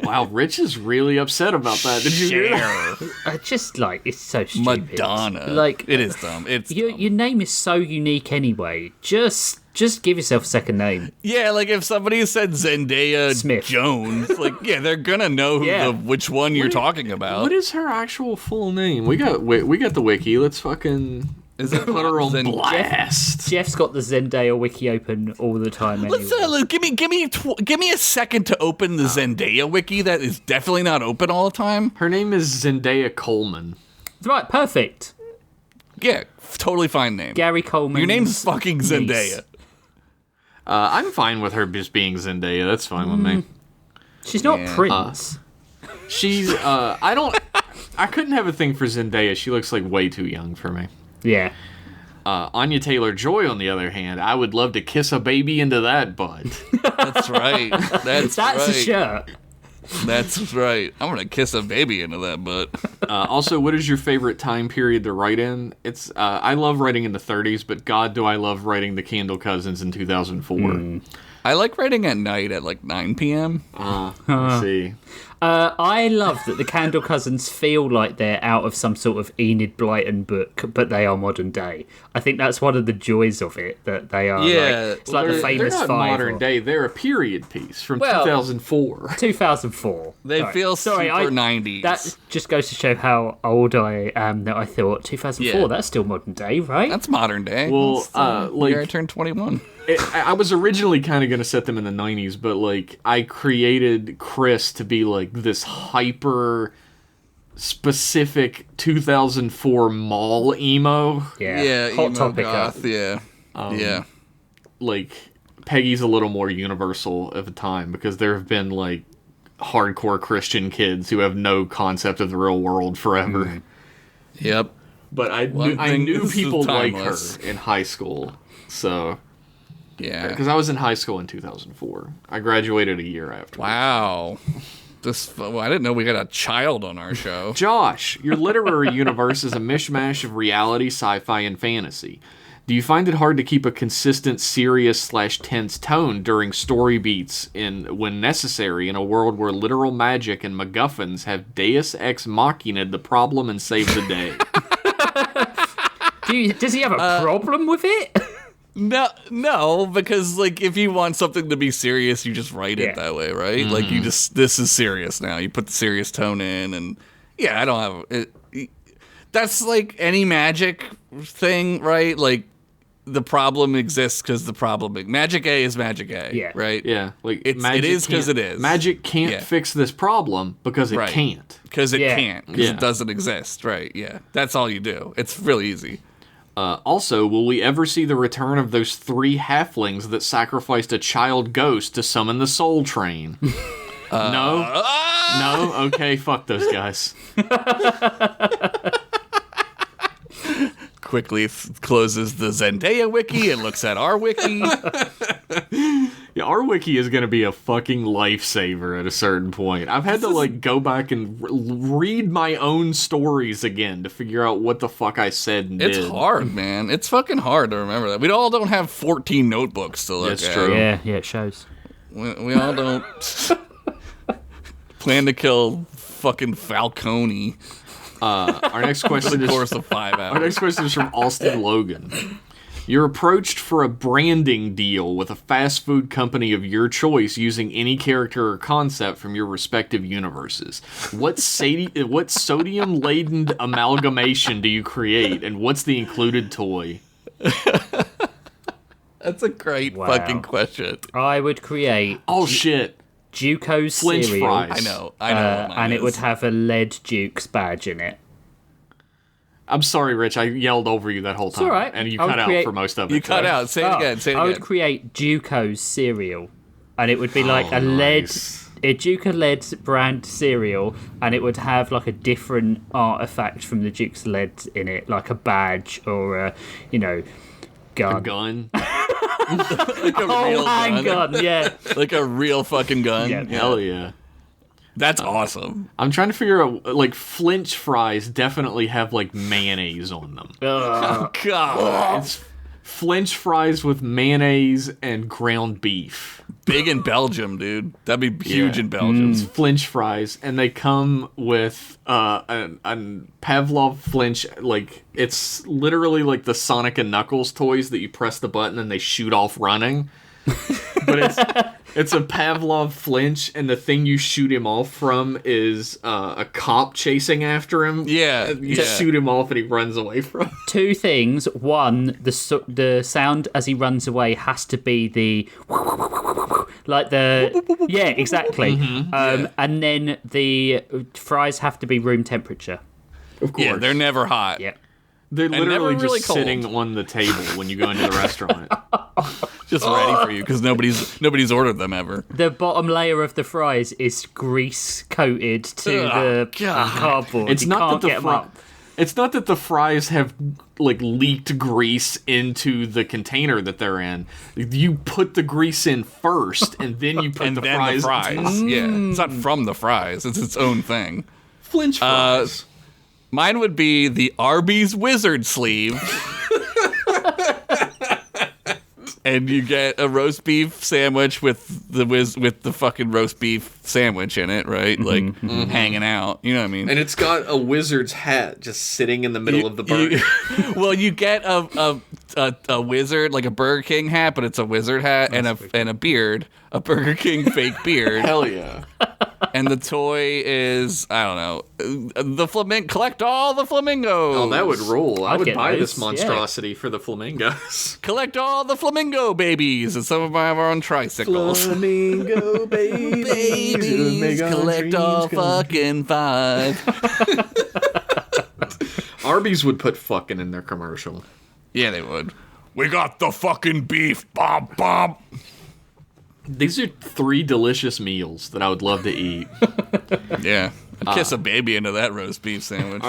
Wow, Rich is really upset about that. Did you hear that? I just like it's so stupid. Madonna. Like it is dumb. It's your name is so unique anyway. Just give yourself a second name. Yeah, like if somebody said Zendaya Smith. Jones, like they're gonna know Yeah. which one you're talking about. What is her actual full name? We got the wiki. Let's fucking put her on blast. Jeff's got the Zendaya wiki open all the time. Anyway. Let's give me a second to open the Zendaya wiki that is definitely not open all the time. Her name is Zendaya Coleman. Right, perfect. Yeah, totally fine name. Gary Coleman. Your name's fucking Zendaya. I'm fine with her just being Zendaya. That's fine with me. She's not Yeah. Prince. She's I couldn't have a thing for Zendaya. She looks like way too young for me. Yeah. Anya Taylor-Joy, on the other hand, I would love to kiss a baby into that butt. That's right. That's That's right. a shirt. That's right. I'm gonna kiss a baby into that butt. Also, what is your favorite time period to write in? It's I love writing in the 30s, but God, do I love writing the Candle Cousins in 2004. I like writing at night at like 9 p.m. Let's see. I love that the Candle Cousins feel like they're out of some sort of Enid Blyton book, but they are modern day. I think that's one of the joys of it, that they are Yeah. it's like the They're famous not five. modern day. They're a period piece from Well, 2004. 2004. They feel super 90s. That just goes to show how old I am, that I thought 2004, Yeah. that's still modern day, right? That's modern day. Well, That's the year I like turned 21. I was originally kind of going to set them in the 90s, but like I created Chris to be like this hyper specific 2004 mall emo. yeah, hot emo topic. goth, yeah. Yeah. Like Peggy's a little more universal of a time because there have been like hardcore Christian kids who have no concept of the real world forever. Yep. But I One knew thing is people like her timeless. in high school. So, Yeah. because I was in high school in 2004. I graduated a year after. Wow. I didn't know we got a child on our show. Josh, your literary universe is a mishmash of reality, sci-fi, and fantasy. Do you find it hard to keep a consistent, serious/tense tone during story beats when necessary in a world where literal magic and MacGuffins have Deus Ex Machina'd the problem and saved the day? Does he have a problem with it? No, because like if you want something to be serious, you just write it Yeah. that way, right? Like you just this is serious now. You put the serious tone in, and yeah, I don't have it. That's like any magic thing, right? Like the problem exists because the problem. Magic A is magic A, Yeah. right? Yeah, like It is 'cause can't- it is. Magic can't Yeah. fix this problem because it Right. can't. Because it Yeah. can't. Because Yeah. it doesn't exist, right? Yeah, that's all you do. It's really easy. Also, will we ever see the return of those 3 halflings that sacrificed a child ghost to summon the Soul Train? No? Okay, fuck those guys. Quickly closes the Zendaya wiki and looks at our wiki. Yeah, our wiki is gonna be a fucking lifesaver at a certain point. I've had to like go back and read my own stories again to figure out what the fuck I said and It's did. hard, man. It's fucking hard to remember that. We all don't have 14 notebooks to look That's at. true. Yeah, it shows. We all don't plan to kill fucking Falcone Our next in question the is course of 5 Our hours. next question is from Austin Logan. You're approached for a branding deal with a fast food company of your choice using any character or concept from your respective universes. What sodium-laden amalgamation do you create, and what's the included toy? That's a great Wow. fucking question. I would create Oh, shit. Juco's Flinch cereal, fries. I know what mine and is. it would have a lead Duke's badge in it. I'm sorry, Rich. I yelled over you that whole time. all right. And you I would cut out create- for most of it. You cut so- out. Say it Oh, again. Say it I would again. create Juco's cereal, and it would be like a lead, nice. a Juco lead brand cereal, and it would have like a different artifact from the Duke's lead in it, like a badge or a, gun. A gun. Like a Oh, real gun. handgun, yeah. Like a real fucking gun. Yeah. Hell yeah. That's awesome. I'm trying to figure out, like, Flinch fries definitely have, like, mayonnaise on them. Ugh. God. It's Flinch fries with mayonnaise and ground beef. Big in Belgium, dude. That'd be huge Yeah. in Belgium. It's Flinch fries, and they come with a Pavlov Flinch. Like, it's literally like the Sonic and Knuckles toys that you press the button and they shoot off running. But it's a Pavlov Flinch, and the thing you shoot him off from is a cop chasing after him. Yeah, And you yeah. shoot him off, and he runs away from. Two things. One, the sound as he runs away has to be the like the yeah, exactly. And then the fries have to be room temperature. Of course, Yeah, they're never hot. Yep. they're never literally really just cold. sitting on the table when you go into the restaurant. Just ready for you because nobody's ordered them ever. The bottom layer of the fries is grease coated to Ugh, the God. cardboard. It's You not can't that get 'em up. It's not that the fries have like leaked grease into the container that they're in. You put the grease in first, and then you put And the then fries. the fries. Yeah, it's not from the fries. It's its own thing. Flinch fries. Mine would be the Arby's Wizard sleeve. And you get a roast beef sandwich with the fucking roast beef sandwich in it, right? Like hanging out. You know what I mean? And it's got a wizard's hat just sitting in the middle of the burger. Well, you get a wizard, like a Burger King hat, but it's a wizard hat and a beard, a Burger King fake beard. Hell yeah. And the toy is, I don't know, the flamingo. Collect all the flamingos. Oh, that would rule. I I'd would get buy those, this monstrosity for the flamingos. Collect all the flamingo babies, and some of them have our own tricycles. Flamingo Babies, collect all fucking 5. Arby's would put fucking in their commercial. Yeah, they would. We got the fucking beef, Bob Bob. These are 3 delicious meals that I would love to eat. Yeah, I'd kiss a baby into that roast beef sandwich.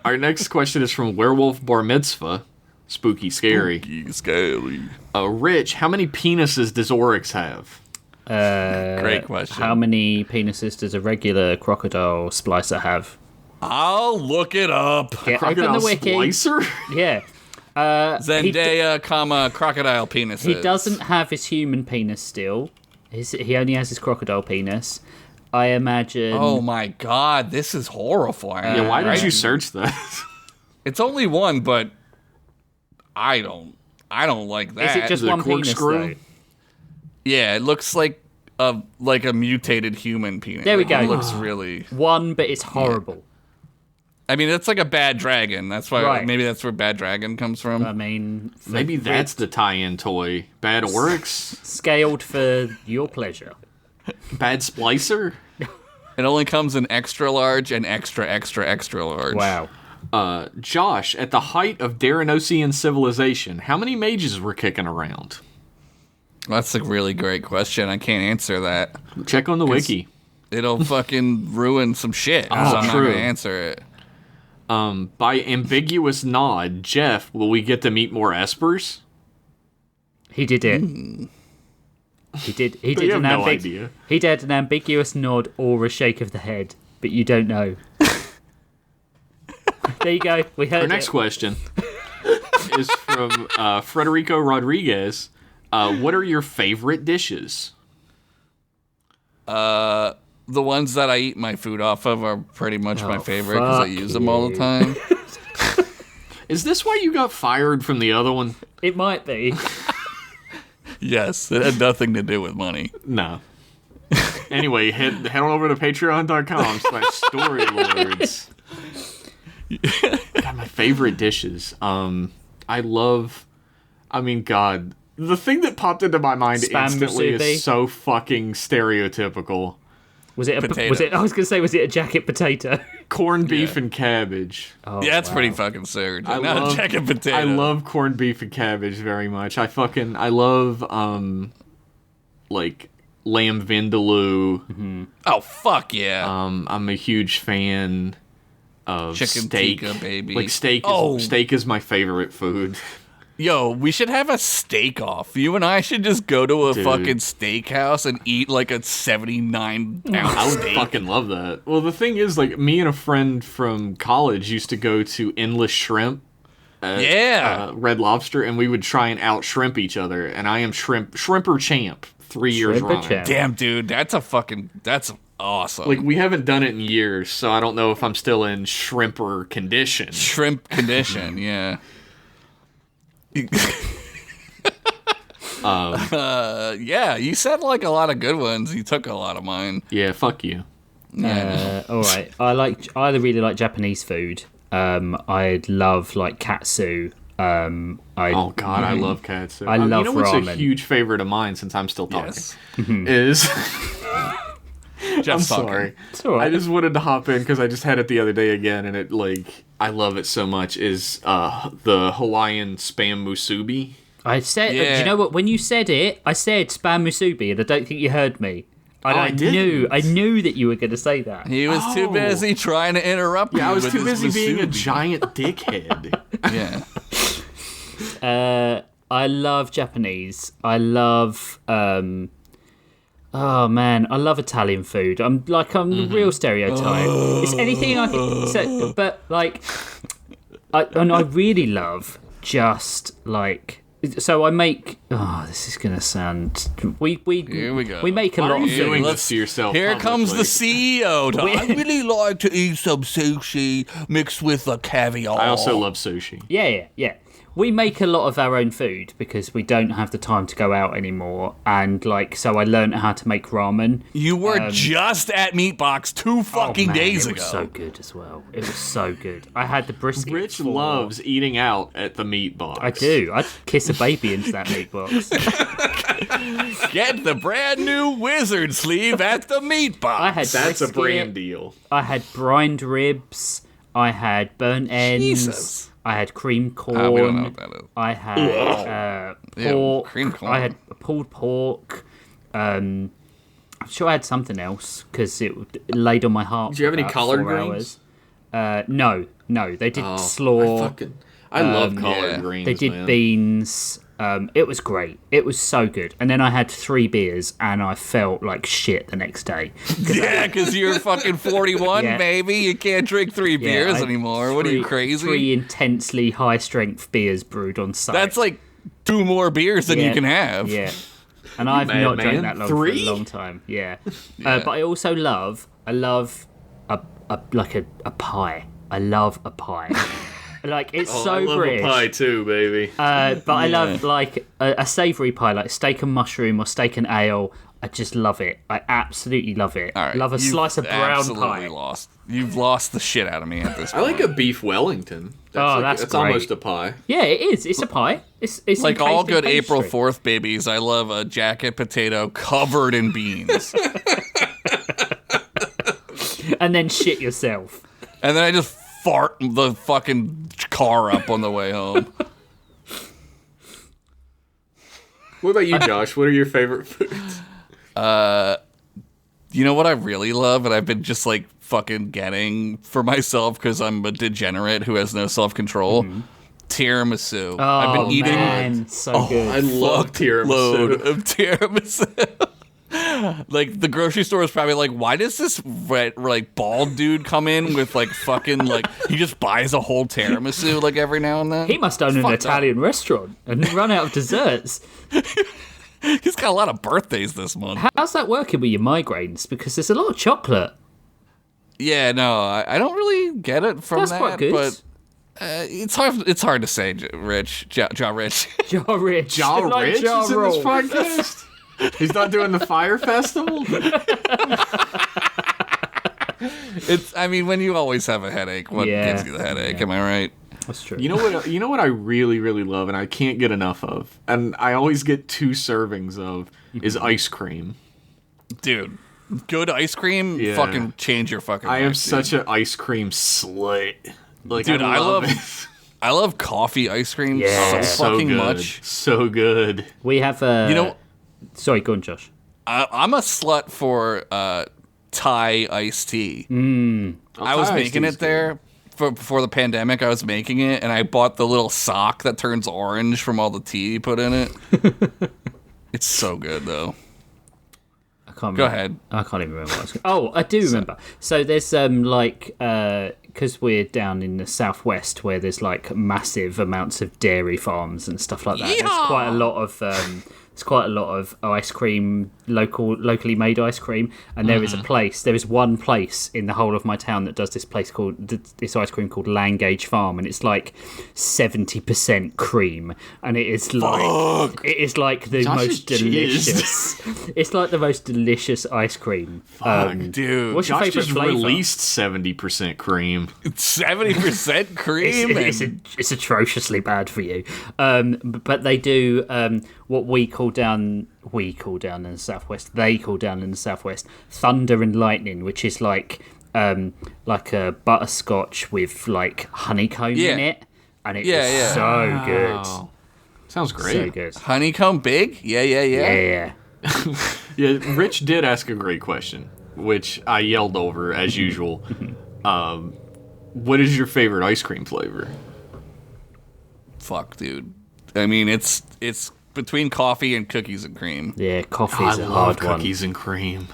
Our next question is from Werewolf Bar Mitzvah. Spooky, scary. Scary. Rich, how many penises does Oryx have? Great question. How many penises does a regular crocodile splicer have? I'll look it up. Yeah, open Crocodile the wiki. Splicer? Yeah. Zendaya, crocodile penises. He doesn't have his human penis still. He only has his crocodile penis. I imagine. Oh my god, this is horrifying. Yeah, why Right? did you search that? It's only one, but I don't like that. Is it just Is it a one penis corkscrew? though? Yeah, it looks like a mutated human penis. There we Like, go. It looks really. One, but it's horrible. I mean, it's like a bad dragon. That's why Right. maybe that's where bad dragon comes from. I mean, Maybe that's the tie-in toy. Bad Oryx? scaled for your pleasure. Bad Splicer? It only comes in extra large and extra large. Wow. Josh, at the height of Daranosian civilization, how many mages were kicking around? That's a really great question. I can't answer that. Check on the wiki. it'll fucking ruin some shit. So Oh, I'm not true. gonna answer it. By ambiguous nod, Jeff, will we get to meet more espers? He did it. He did. He did have an no idea. He did an ambiguous nod or a shake of the head, but you don't know. There you go. We heard Our next it. question is from Frederico Rodriguez. What are your favorite dishes? The ones that I eat my food off of are pretty much my favorite because I fuck use them all the you. time. Is this why you got fired from the other one? It might be. Yes, it had nothing to do with money. No. Anyway, head on over to patreon.com/storylords. God, my favorite dishes. God, the thing that popped into my mind Spam instantly musubi? is so fucking stereotypical. Was it? Potato. Was it? I was gonna say, was it a jacket potato? Corned beef and cabbage. Oh, Yeah, that's wow. pretty fucking serious. I Not love- a jacket potato. I love corned beef and cabbage very much. I love like lamb vindaloo. Oh fuck yeah! I'm a huge fan of Chicken steak. tikka, baby. Like steak Oh. steak is my favorite food. Yo, we should have a steak off. You and I should just go to a Dude. fucking steakhouse and eat like a 79-ounce I would steak. fucking love that. Well, the thing is, like, me and a friend from college used to go to Endless Shrimp at Yeah. Red Lobster, and we would try and out shrimp each other. And I am shrimper champ 3 years Shrimper running. champ. Damn, dude, that's awesome. Like, we haven't done it in years, so I don't know if I'm still in shrimper condition. Shrimp condition, yeah. Yeah, you said like a lot of good ones. You took a lot of mine. Yeah, fuck you. All right. I really like Japanese food. I love like katsu. Oh god, I love katsu. I love You know what's a ramen. huge favorite of mine, since I'm still talking, Yes. is... Jeff's I'm talking. sorry. It's all right. I just wanted to hop in because I just had it the other day again, and it I love it so much. Is the Hawaiian spam musubi? I said, do Yeah. you know what? When you said it, I said spam musubi, and I don't think you heard me. And I didn't. I knew that you were going to say that. He was too Oh. busy trying to interrupt Yeah, you I was with too his busy being a musubi. giant dickhead. Yeah. I love Japanese. I love. Oh man, I love Italian food. I'm the real stereotype. It's anything I can. So, but like, I really love just like. So I make. Oh, this is gonna sound. Here we go. We make a Why lot are of you food. doing this to yourself? Here comes the publicly? CEO. I really like to eat some sushi mixed with a caviar. I also love sushi. Yeah. We make a lot of our own food because we don't have the time to go out anymore, and so I learned how to make ramen. You were just at Meatbox 2 fucking Man, days it ago. was so good as well. It was so good. I had the brisket. Rich for- loves eating out at the meat box. I do. I'd kiss a baby into that meat box. Get the brand new wizard sleeve at the Meatbox. I had That's a brisket, brand deal. I had brined ribs. I had burnt ends. Jesus. I had cream corn. We don't know what that is. I had Ew, pork. cream corn. I had pulled pork. I'm sure I had something else because it laid on my heart. Did you have for any about collard 4 greens? hours. No. They did Oh, slaw. I love yeah. collard greens. They did man. beans. It was great. It was so good. And then I had 3 beers, and I felt like shit the next day. Yeah, because you're fucking 41, Yeah. baby. You can't drink 3 beers I- anymore. What are you, 3 crazy? 3 intensely high strength beers brewed on site. That's like 2 more beers than you Yeah. can have. Yeah. And I've mad not man. drank that long 3? for a long time. Yeah. But I also love a pie. I love a pie. It's Oh, so I love British. a pie too, baby. But I love a savoury pie, like steak and mushroom or steak and ale. I just love it. I absolutely love it. All right, Love a you've slice of brown absolutely pie. lost. You've lost the shit out of me at this I point. like a beef Wellington. That's that's great. almost a pie. Yeah, it is. It's a pie. It's Like all encased in good April pastry. 4th babies, I love a jacket potato covered in beans. And then shit yourself. And then I just fart the fucking car up on the way home. What about you, Josh? What are your favorite foods? You know what I really love, and I've been just like fucking getting for myself because I'm a degenerate who has no self-control. Tiramisu. Oh, I've been eating man, so good. I love tiramisu. load of tiramisu. Like the grocery store is probably like, why does this like bald dude come in with like fucking like he just buys a whole tiramisu like every now and then? He must own an Fucked Italian restaurant and run out of desserts. He's got a lot of birthdays this month. How's that working with your migraines? Because there's a lot of chocolate. Yeah, no, I don't really get it from That's that, quite good. but it's hard to say, Rich. Ja Rich. Ja Rich. Ja Like Rich Ja is in Rule. this podcast? He's not doing the Fire Festival? I mean, when you always have a headache, what Yeah. gives you the headache? Am I right? That's true. You know what I really, really love and I can't get enough of, and I always get 2 servings of, is ice cream. Dude, good ice cream, Yeah. fucking change your fucking I am life, such an ice cream slut. Like, Dude, I love it. I love coffee ice cream Yeah. so fucking good. much. So good. We have You know, Sorry, go on, Josh. I'm a slut for Thai iced tea. I was Thai iced making tea's it there before the pandemic. I was making it, and I bought the little sock that turns orange from all the tea you put in it. It's so good, though. I can't Go remember. ahead. I can't even remember what I was going. Oh, I do remember. So there's because we're down in the southwest where there's like massive amounts of dairy farms and stuff like that. There's quite a lot of ice cream, locally made ice cream, and there is one place in the whole of my town that does this ice cream called Langage Farm, and it's like 70% cream, and it is like the Josh most is jizzed. delicious. It's like the most delicious ice cream. Dude, What's your Josh favorite just flavor? released 70% cream. 70% cream. It's atrociously bad for you. But they do what we call down in the southwest. They call down in the southwest thunder and lightning, which is like a butterscotch with like honeycomb in it, and it is so good. Sounds great. So good. Honeycomb big? Yeah. Yeah, Rich did ask a great question, which I yelled over as usual. What is your favorite ice cream flavor? Fuck, dude. I mean, it's between coffee and cookies and cream. Yeah, coffee I is a love hard one. cookies and cream.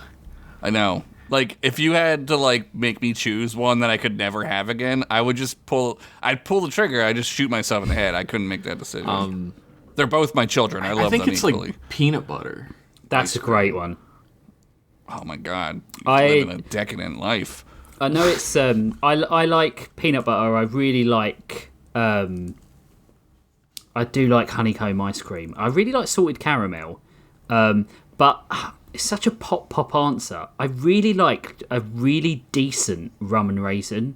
I know. Like, if you had to, like, make me choose one that I could never have again, I would just I'd pull the trigger. I'd just shoot myself in the head. I couldn't make that decision. They're both my children. I love I think them it's equally. like peanut butter. That's a great one. Oh, my God. I- Living a decadent life. I know it's I like peanut butter. I really like I do like honeycomb ice cream. I really like salted caramel. But it's such a pop answer. I really like a really decent rum and raisin.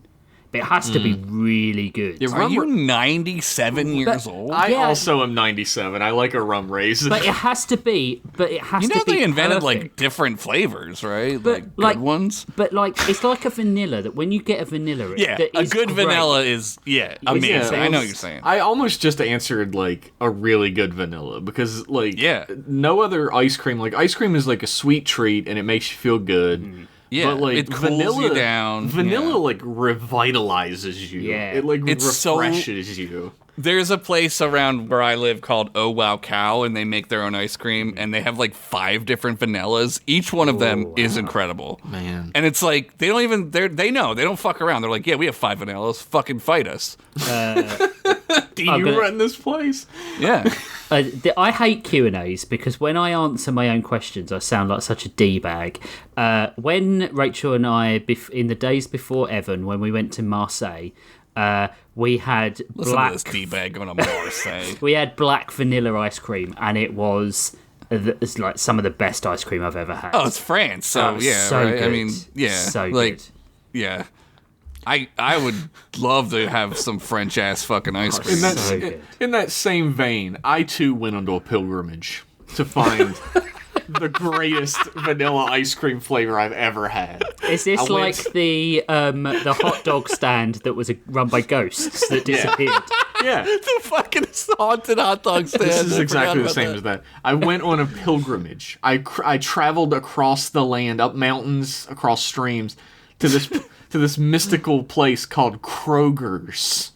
But it has to be really good. Yeah, Are you 97 years old? I Yeah. also am 97. I like a rum raisin. But it has to be. But it has You to know be. they invented, like, perfect. different flavors, right? But, Like, good ones? But like, it's like a vanilla. That when you get a vanilla, Yeah, that a is good great. vanilla is, amazing. I know what you're saying. I almost just answered like a really good vanilla because like no other ice cream. Like ice cream is like a sweet treat and it makes you feel good. Yeah, but like it cools vanilla, you down. Vanilla Yeah. like revitalizes you. Yeah. It like It's so- refreshes you. There's a place around where I live called Oh Wow Cow, and they make their own ice cream, and they have like 5 different vanillas. Each one of them is incredible. Man. And it's like, they don't fuck around. They're like, yeah, we have 5 vanillas. Fucking fight us. Do you run this place? Yeah. I hate Q&As because when I answer my own questions, I sound like such a D-bag. When Rachel and I, in the days before Evan, when we went to Marseille, we had Listen to this D-bag going to Marseille. we had black vanilla ice cream, and it's like some of the best ice cream I've ever had. Oh, it's France, so yeah, so right? good. I mean, yeah. So like, good. yeah. I would love to have some French ass fucking ice cream. So good. In that same vein, I too went on a pilgrimage to find the greatest vanilla ice cream flavor I've ever had. Is this I went- like the hot dog stand that was run by ghosts that disappeared? Yeah. The fucking haunted hot dog stand. This is I exactly forgot the same about as that. I went on a pilgrimage. I traveled across the land, up mountains, across streams, to this mystical place called Kroger's.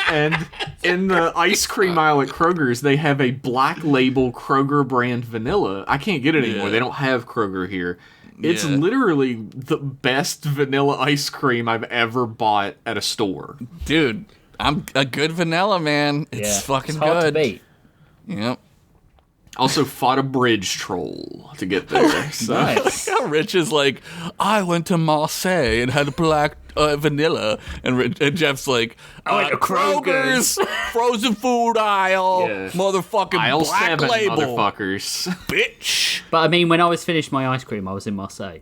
And in the ice cream aisle at Kroger's, they have a black label Kroger brand vanilla. I can't get it anymore. Yeah. They don't have Kroger here. It's Yeah. literally the best vanilla ice cream I've ever bought at a store. Dude, I'm a good vanilla, man. It's fucking hard good. to beat. Yep. Also fought a bridge troll to get there. So. Nice. How Rich is like, I went to Marseille and had black vanilla, and Jeff's like, I went to Kroger's frozen food aisle, Yeah. motherfucking Aisle black 7, label, motherfuckers. bitch. But I mean, when I was finished my ice cream, I was in Marseille.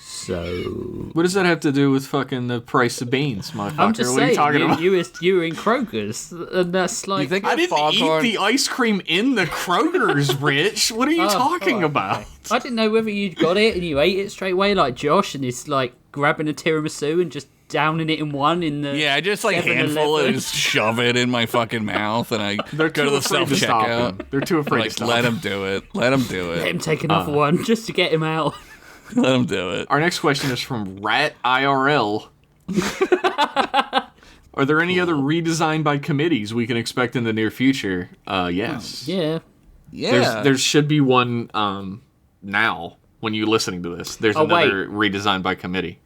So What does that have to do with fucking the price of beans, motherfucker? I'm just what are you saying, talking about? you were in Kroger's, and that's like. You think I a didn't foghorn? eat the ice cream in the Kroger's, Rich. What are you talking alright, about? okay. I didn't know whether you'd got it and you ate it straight away, like Josh, and it's like grabbing a tiramisu and just downing it in one in the. Yeah, I just like handful it 7-Eleven. and just shove it in my fucking mouth, and I They're go to too the afraid self to stop checkout. him. They're too afraid to Like, stop let him. him do it. Let him do Let it. him take another one just to get him out. Let him do it. Our next question is from Rat IRL. Are there any other redesign by committees we can expect in the near future? Yes. Yeah. Yeah. There should be one now when you're listening to this. There's another redesign by committee.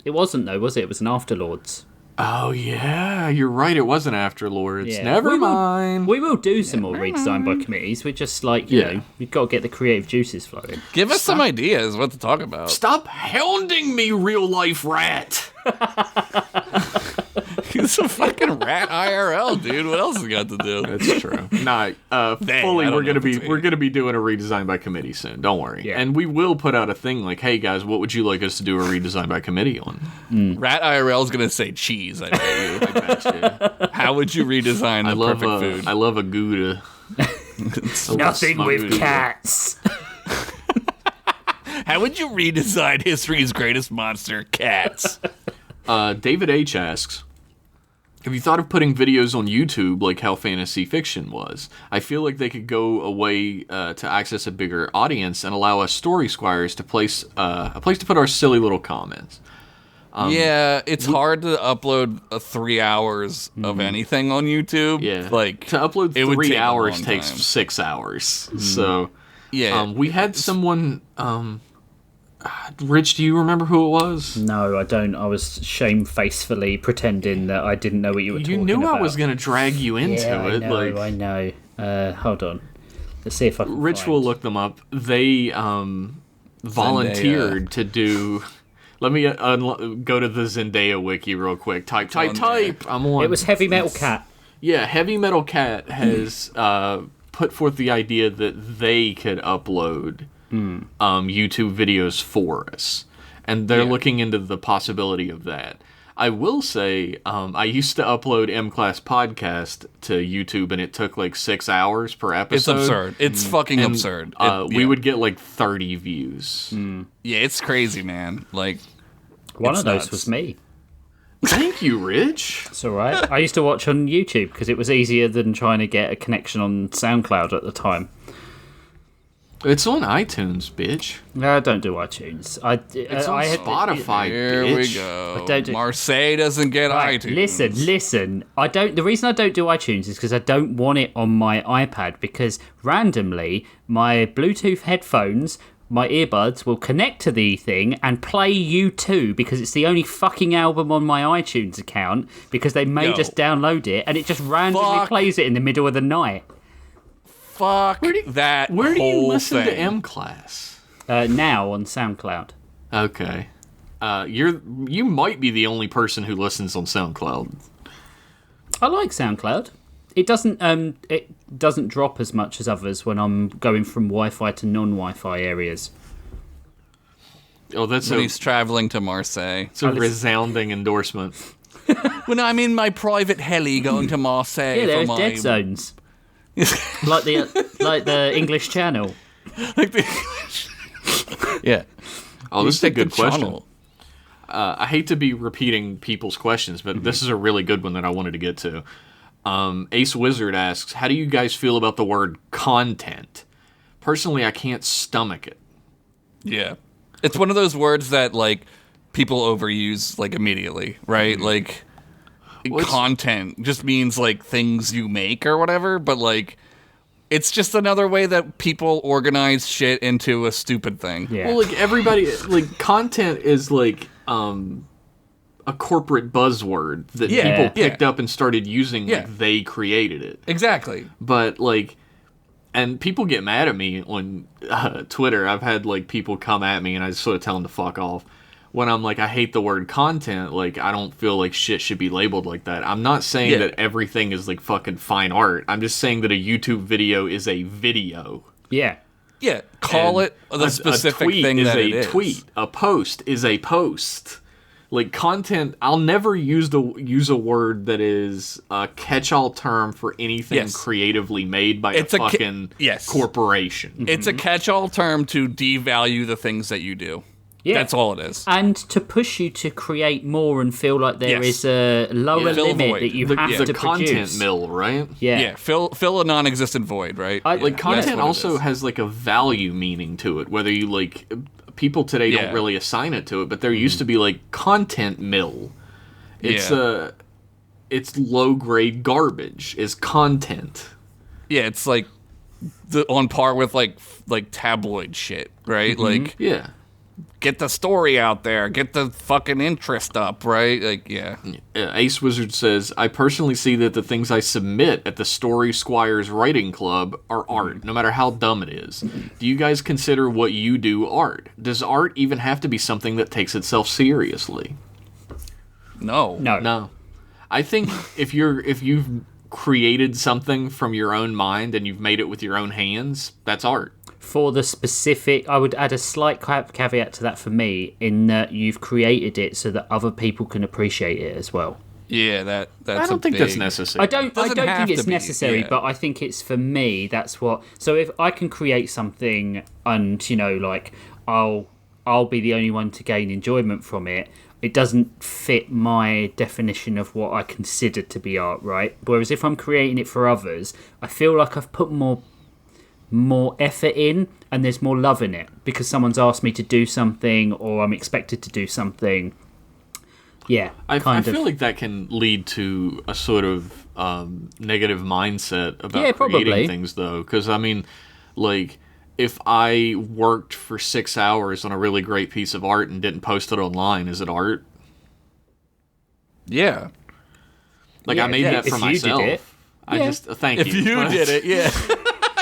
It wasn't though, was it? It was an Afterlords. Oh yeah, you're right. It wasn't Afterlords. Yeah. Never We will- mind. We will do some more redesign by committees. We're just like, you know, we've got to get the creative juices flowing. Give us some ideas what to talk about. Stop hounding me, real life rat. He's a fucking rat IRL, dude. What else has he got to do? That's true. Nah, fully I don't we're know gonna if it's be we're gonna be doing a redesign by committee soon. Don't worry. Yeah. And we will put out a thing like, hey guys, what would you like us to do a redesign by committee on? Rat IRL is gonna say cheese. I bet you. How would you redesign the perfect food? I love a Gouda. Nothing smug with Gouda. cats. How would you redesign history's greatest monster, cats? David H asks, have you thought of putting videos on YouTube like how fantasy fiction was? I feel like they could go away to access a bigger audience and allow us story squires to place a place to put our silly little comments. Yeah, it's hard to upload 3 hours of anything on YouTube. Yeah, like to upload it would 3 take a hours long takes time. 6 hours. So Yeah, we had someone. Rich, do you remember who it was? No, I don't. I was shamefacefully pretending that I didn't know what you were talking You about. knew I was going to drag you into Yeah, it. I know. Hold on. Let's see if I can Rich find. will look them up. They volunteered to do. Let me go to the Zendaya wiki real quick. Type. I'm on. It was Heavy Metal Cat. Yeah, Heavy Metal Cat has put forth the idea that they could upload YouTube videos for us, and they're looking into the possibility of that. I will say, I used to upload M Class Podcast to YouTube, and it took like 6 hours per episode. it's absurd. It's fucking And, absurd. We would get like 30 views. Yeah, it's crazy, man. Like One It's of those nuts. was me. Thank you, Rich. It's all right. I used to watch on YouTube because it was easier than trying to get a connection on SoundCloud at the time. It's on iTunes, bitch. No, I don't do iTunes. It's on I had Spotify, here bitch. we go. I don't do- Marseille doesn't get Right, iTunes. listen. I don't. The reason I don't do iTunes is because I don't want it on my iPad. Because randomly, my Bluetooth headphones, my earbuds will connect to the thing and play U2 because it's the only fucking album on my iTunes account. Because they made Yo. us download it, and it just randomly Fuck. plays it in the middle of the night. Fuck that. Where do you whole listen thing. to M Class? Now on SoundCloud. Okay. You might be the only person who listens on SoundCloud. I like SoundCloud. It doesn't drop as much as others when I'm going from Wi-Fi to non-Wi-Fi areas. Oh, that's When a, he's traveling to Marseille. it's a resounding endorsement. When I'm in my private heli going to Marseille Yeah, for there's my dead zones. like the English Channel. yeah. Oh, this is a Take good the question. channel. I hate to be repeating people's questions, but this is a really good one that I wanted to get to. Ace Wizard asks, how do you guys feel about the word content? Personally, I can't stomach it. Yeah. It's one of those words that, like, people overuse, like, immediately, right? Like, content just means, like, things you make or whatever, but, like, it's just another way that people organize shit into a stupid thing. Yeah. Well, like, everybody, like, content is, like, a corporate buzzword that people picked up and started using like they created it. Exactly. But, like, and people get mad at me on Twitter. I've had, like, people come at me and I just sort of tell them to fuck off. When I'm like, I hate the word content, like, I don't feel like shit should be labeled like that. I'm not saying that everything is, like, fucking fine art. I'm just saying that a YouTube video is a video. Yeah. Yeah. Call it the specific thing that it is. A tweet. A post is a post. Like, content, I'll never use a word that is a catch-all term for anything creatively made by a fucking corporation. It's a catch-all term to devalue the things that you do. Yeah. That's all it is. And to push you to create more and feel like there is a lower limit that you have to the content produce. mill, right? Yeah. Yeah, fill a non-existent void, right? Like, content also has, like, a value meaning to it, whether you, like... People today don't really assign it to it, but there used to be, like, content mill. It's it's low-grade garbage is content. Yeah, it's, like, on par with, like tabloid shit, right? Like... Yeah. Get the story out there. Get the fucking interest up, right? Like, Ace Wizard says, I personally see that the things I submit at the Story Squires Writing Club are art, no matter how dumb it is. Do you guys consider what you do art? Does art even have to be something that takes itself seriously? No. I think if you've created something from your own mind and you've made it with your own hands, that's art. For the specific, I would add a slight caveat to that for me, in that you've created it so that other people can appreciate it as well. Yeah, that's. I don't think that's necessary. I don't think it's necessary, but I think it's, for me, that's what. So if I can create something and, you know, like, I'll be the only one to gain enjoyment from it, it doesn't fit my definition of what I consider to be art, right? Whereas if I'm creating it for others, I feel like I've put more effort in and there's more love in it because someone's asked me to do something or I'm expected to do something. Yeah, I feel like that can lead to a sort of negative mindset about creating things, though. Because, I mean, like, if I worked for 6 hours on a really great piece of art and didn't post it online, is it art? Yeah. Like, I made that for myself. Did it. I just, thank you. If you did it, yeah.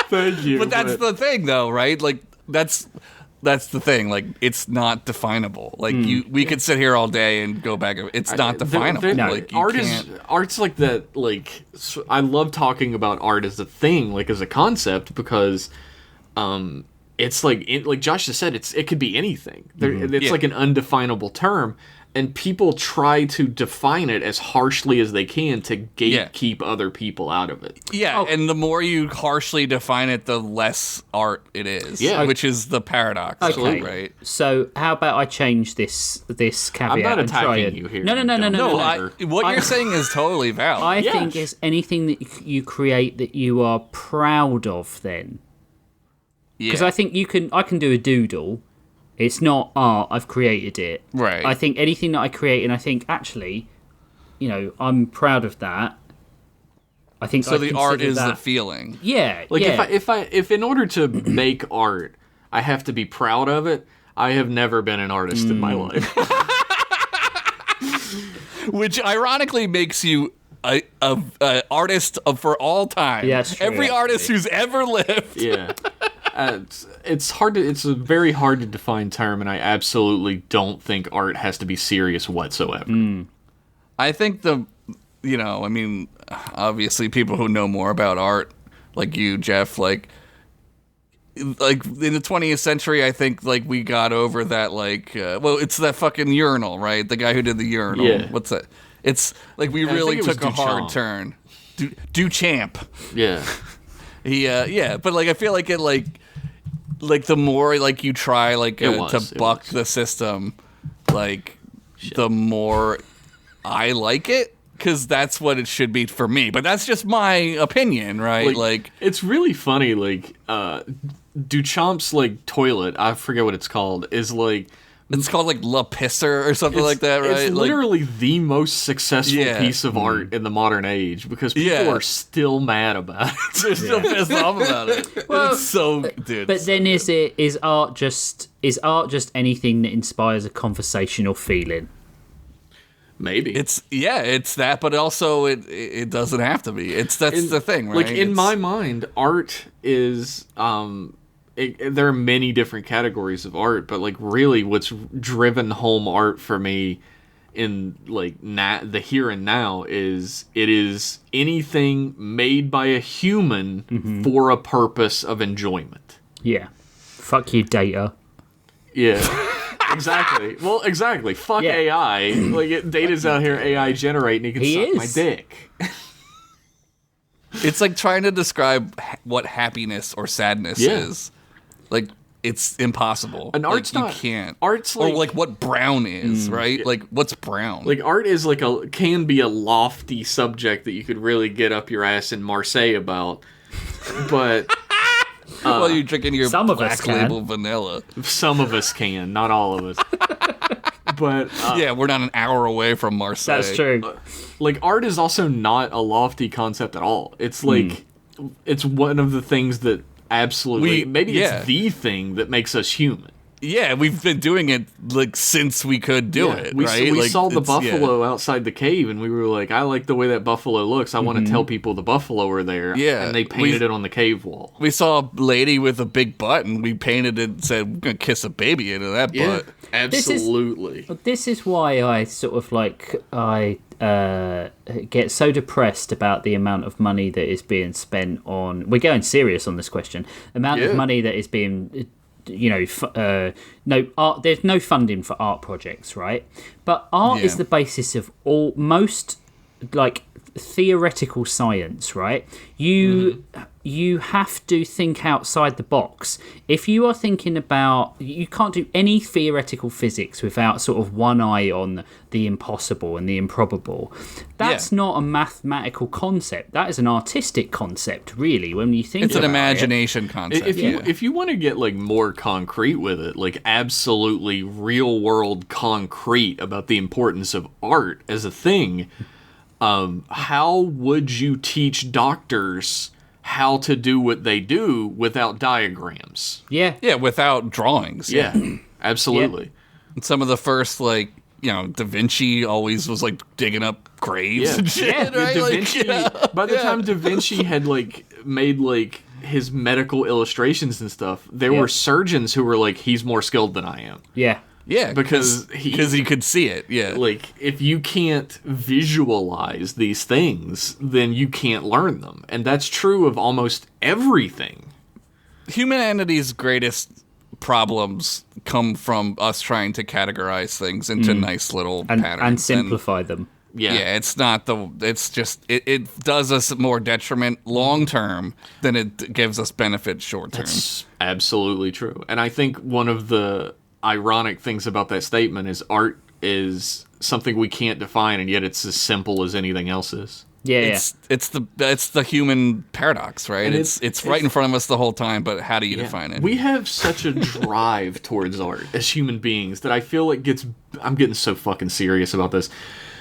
Thank you. But that's the thing, though, right? Like, that's the thing. Like, it's not definable. Like, we could sit here all day and go back. It's not definable. Like, art's like that. Like, I love talking about art as a thing, like as a concept, because it's like Josh just said, it could be anything. It's like an undefinable term. And people try to define it as harshly as they can to gatekeep other people out of it. Yeah, and the more you harshly define it, the less art it is. Yeah. Which is the paradox, right? So how about I change this caveat? I'm not and try attacking you here. No. What you're saying is totally valid. I think it's anything that you create that you are proud of then. Because I think I can do a doodle. It's not art, I've created it. Right. I think anything that I create and I think, actually, you know, I'm proud of that. I think so. The art is the feeling. Yeah. Like, if in order to make art, I have to be proud of it, I have never been an artist in my life. Which ironically makes you a artist for all time. Yeah, true, every artist who's ever lived. Yeah. It's a very hard to define term, and I absolutely don't think art has to be serious whatsoever. I think obviously people who know more about art, like you, Jeff, like in the 20th century, I think, like, we got over that, like, it's that fucking urinal, right? The guy who did the urinal. Yeah. What's that? It's like we really took a hard turn. Duchamp. Yeah. But, like, I feel like it, like the more, like, you try, like, to buck the system, like, the more I like it, because that's what it should be for me. But that's just my opinion, right? Like it's really funny. Like Duchamp's like toilet, I forget what it's called, is like. It's called like La Pisser or something like that, right? It's literally the most successful piece of art in the modern age because people are still mad about it. They're still pissed off about it. Well, it's so, dude. But then is art just anything that inspires a conversational feeling? Maybe it's that, but also it doesn't have to be. That's the thing, right? Like in my mind, art is there are many different categories of art, but like really what's driven home art for me in like the here and now is it is anything made by a human for a purpose of enjoyment. Yeah. Fuck you, data. Yeah. Exactly. Well, exactly. Fuck AI. Like Data's out here AI generating. He can suck my dick. It's like trying to describe what happiness or sadness is. Like, it's impossible. And art's like, not. You can't. Art's like. Or like what brown is, right? Like, what's brown? Like, art is like can be a lofty subject that you could really get up your ass in Marseille about. But. Well, you're drinking your some of Black us can. Label vanilla. Some of us can, not all of us. But. Yeah, we're not an hour away from Marseille. That's true. Like, art is also not a lofty concept at all. It's like. It's one of the things that. Absolutely. It's the thing that makes us human. Yeah, we've been doing it like since we could do it, right? We like, saw the buffalo outside the cave, and we were like, I like the way that buffalo looks. I want to tell people the buffalo are there. Yeah. And they painted it on the cave wall. We saw a lady with a big butt, and we painted it and said, we're going to kiss a baby into that butt. Absolutely. This is why I sort of like, get so depressed about the amount of money that is being spent on. We're going serious on this question. Amount of money that is being, no art. There's no funding for art projects, right? But art is the basis of most like theoretical science, right? You have to think outside the box. If you are thinking about, you can't do any theoretical physics without sort of one eye on the impossible and the improbable. That's not a mathematical concept. That is an artistic concept, really, when you think it's about an imagination concept. If you want to get like more concrete with it, like absolutely real world concrete about the importance of art as a thing, how would you teach doctors how to do what they do without diagrams? Yeah, without drawings. Yeah, absolutely. And some of the first, like, Da Vinci always was like digging up graves and shit. Right? Da Vinci, by the time Da Vinci had like made like his medical illustrations and stuff, there were surgeons who were like, he's more skilled than I am. Yeah, because he could see it. Yeah, like if you can't visualize these things, then you can't learn them, and that's true of almost everything. Humanity's greatest problems come from us trying to categorize things into nice little patterns and simplify them. Yeah, it's not it's just it does us more detriment long term than it gives us benefit short term. That's absolutely true, and I think one of the ironic things about that statement is art is something we can't define, and yet it's as simple as anything else is. It's the human paradox, right? And it's right in front of us the whole time, but how do you define it? We have such a drive towards art as human beings that I feel it gets. I'm getting so fucking serious about this.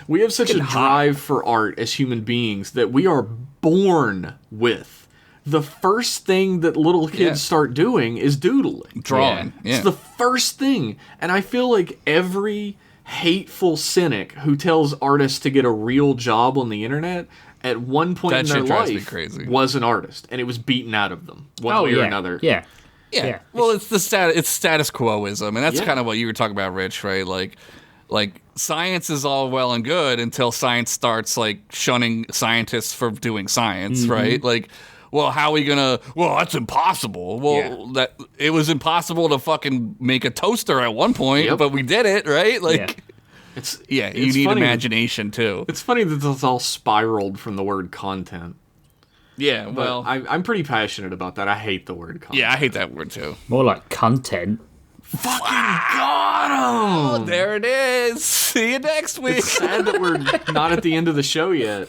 We have such a drive for art as human beings that we are born with. The first thing that little kids start doing is doodling. Drawing. Yeah. It's the first thing. And I feel like every hateful cynic who tells artists to get a real job on the internet at one point in their life was an artist. And it was beaten out of them one way or another. Yeah. Well, it's status quoism. And that's kind of what you were talking about, Rich, right? Like science is all well and good until science starts like shunning scientists for doing science, right? Like, well, how are we gonna? Well, that's impossible. Well, that it was impossible to fucking make a toaster at one point, but we did it, right? Like, you need imagination too. It's funny that this all spiraled from the word content. Yeah, well, I'm pretty passionate about that. I hate the word content. Yeah, I hate that word too. More like content. Fucking got him! There it is. See you next week. It's sad that we're not at the end of the show yet.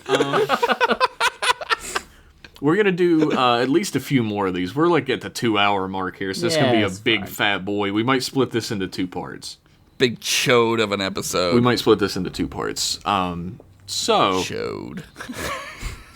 We're gonna do at least a few more of these. We're like at the 2-hour mark here, so this can be a big fat boy. We might split this into 2 parts. Big chode of an episode. We might split this into 2 parts. Chode.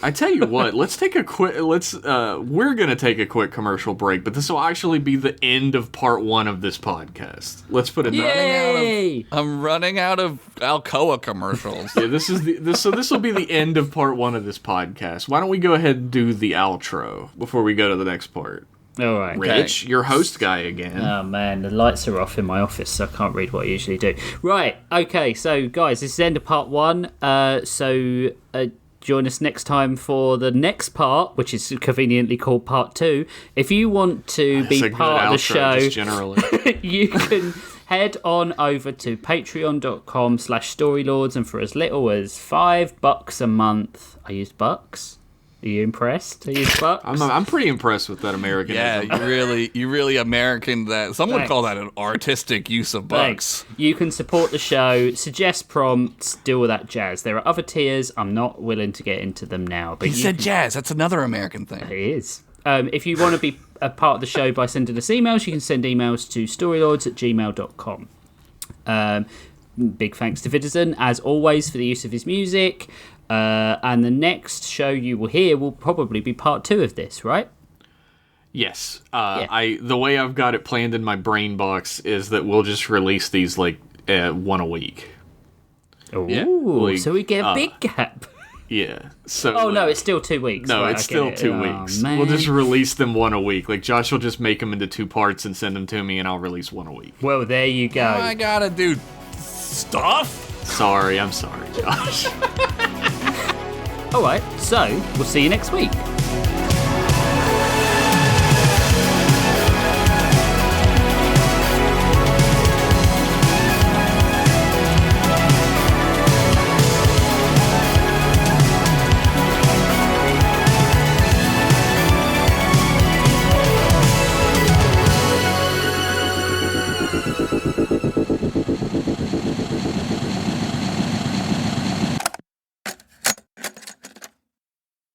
I tell you what, let's take a quick. We're gonna take a quick commercial break, but this will actually be the end of part 1 of this podcast. Let's put it that way. Yay! I'm running out of Alcoa commercials. Yeah, this will be the end of part 1 of this podcast. Why don't we go ahead and do the outro before we go to the next part? All right. Rich, your host guy again. Oh man, the lights are off in my office, so I can't read what I usually do. Right, okay, so guys, this is the end of part 1. Join us next time for the next part, which is conveniently called part 2. If you want to be part of the show, just generally. you can head on over to patreon.com/storylords, and for as little as $5 a month, I used bucks. Are you impressed? I used bucks. I'm pretty impressed with that American. Yeah, you really American that. Some would call that an artistic use of bucks. Thanks. You can support the show, suggest prompts, do all that jazz. There are other tiers. I'm not willing to get into them now. But He said jazz. That's another American thing. It is. If you want to be a part of the show by sending us emails, you can send emails to storylords@gmail.com. Big thanks to Vidison, as always, for the use of his music. And the next show you will hear will probably be part 2 of this, right? Yes. The way I've got it planned in my brain box is that we'll just release these like 1 a week. Ooh, so we get a big gap. Yeah. So. Oh no, it's still 2 weeks. No, right, it's still 2 weeks. Man. We'll just release them 1 a week. Like Josh will just make them into 2 parts and send them to me, and I'll release 1 a week. Well, there you go. I gotta do stuff. I'm sorry, Josh. All right, so we'll see you next week.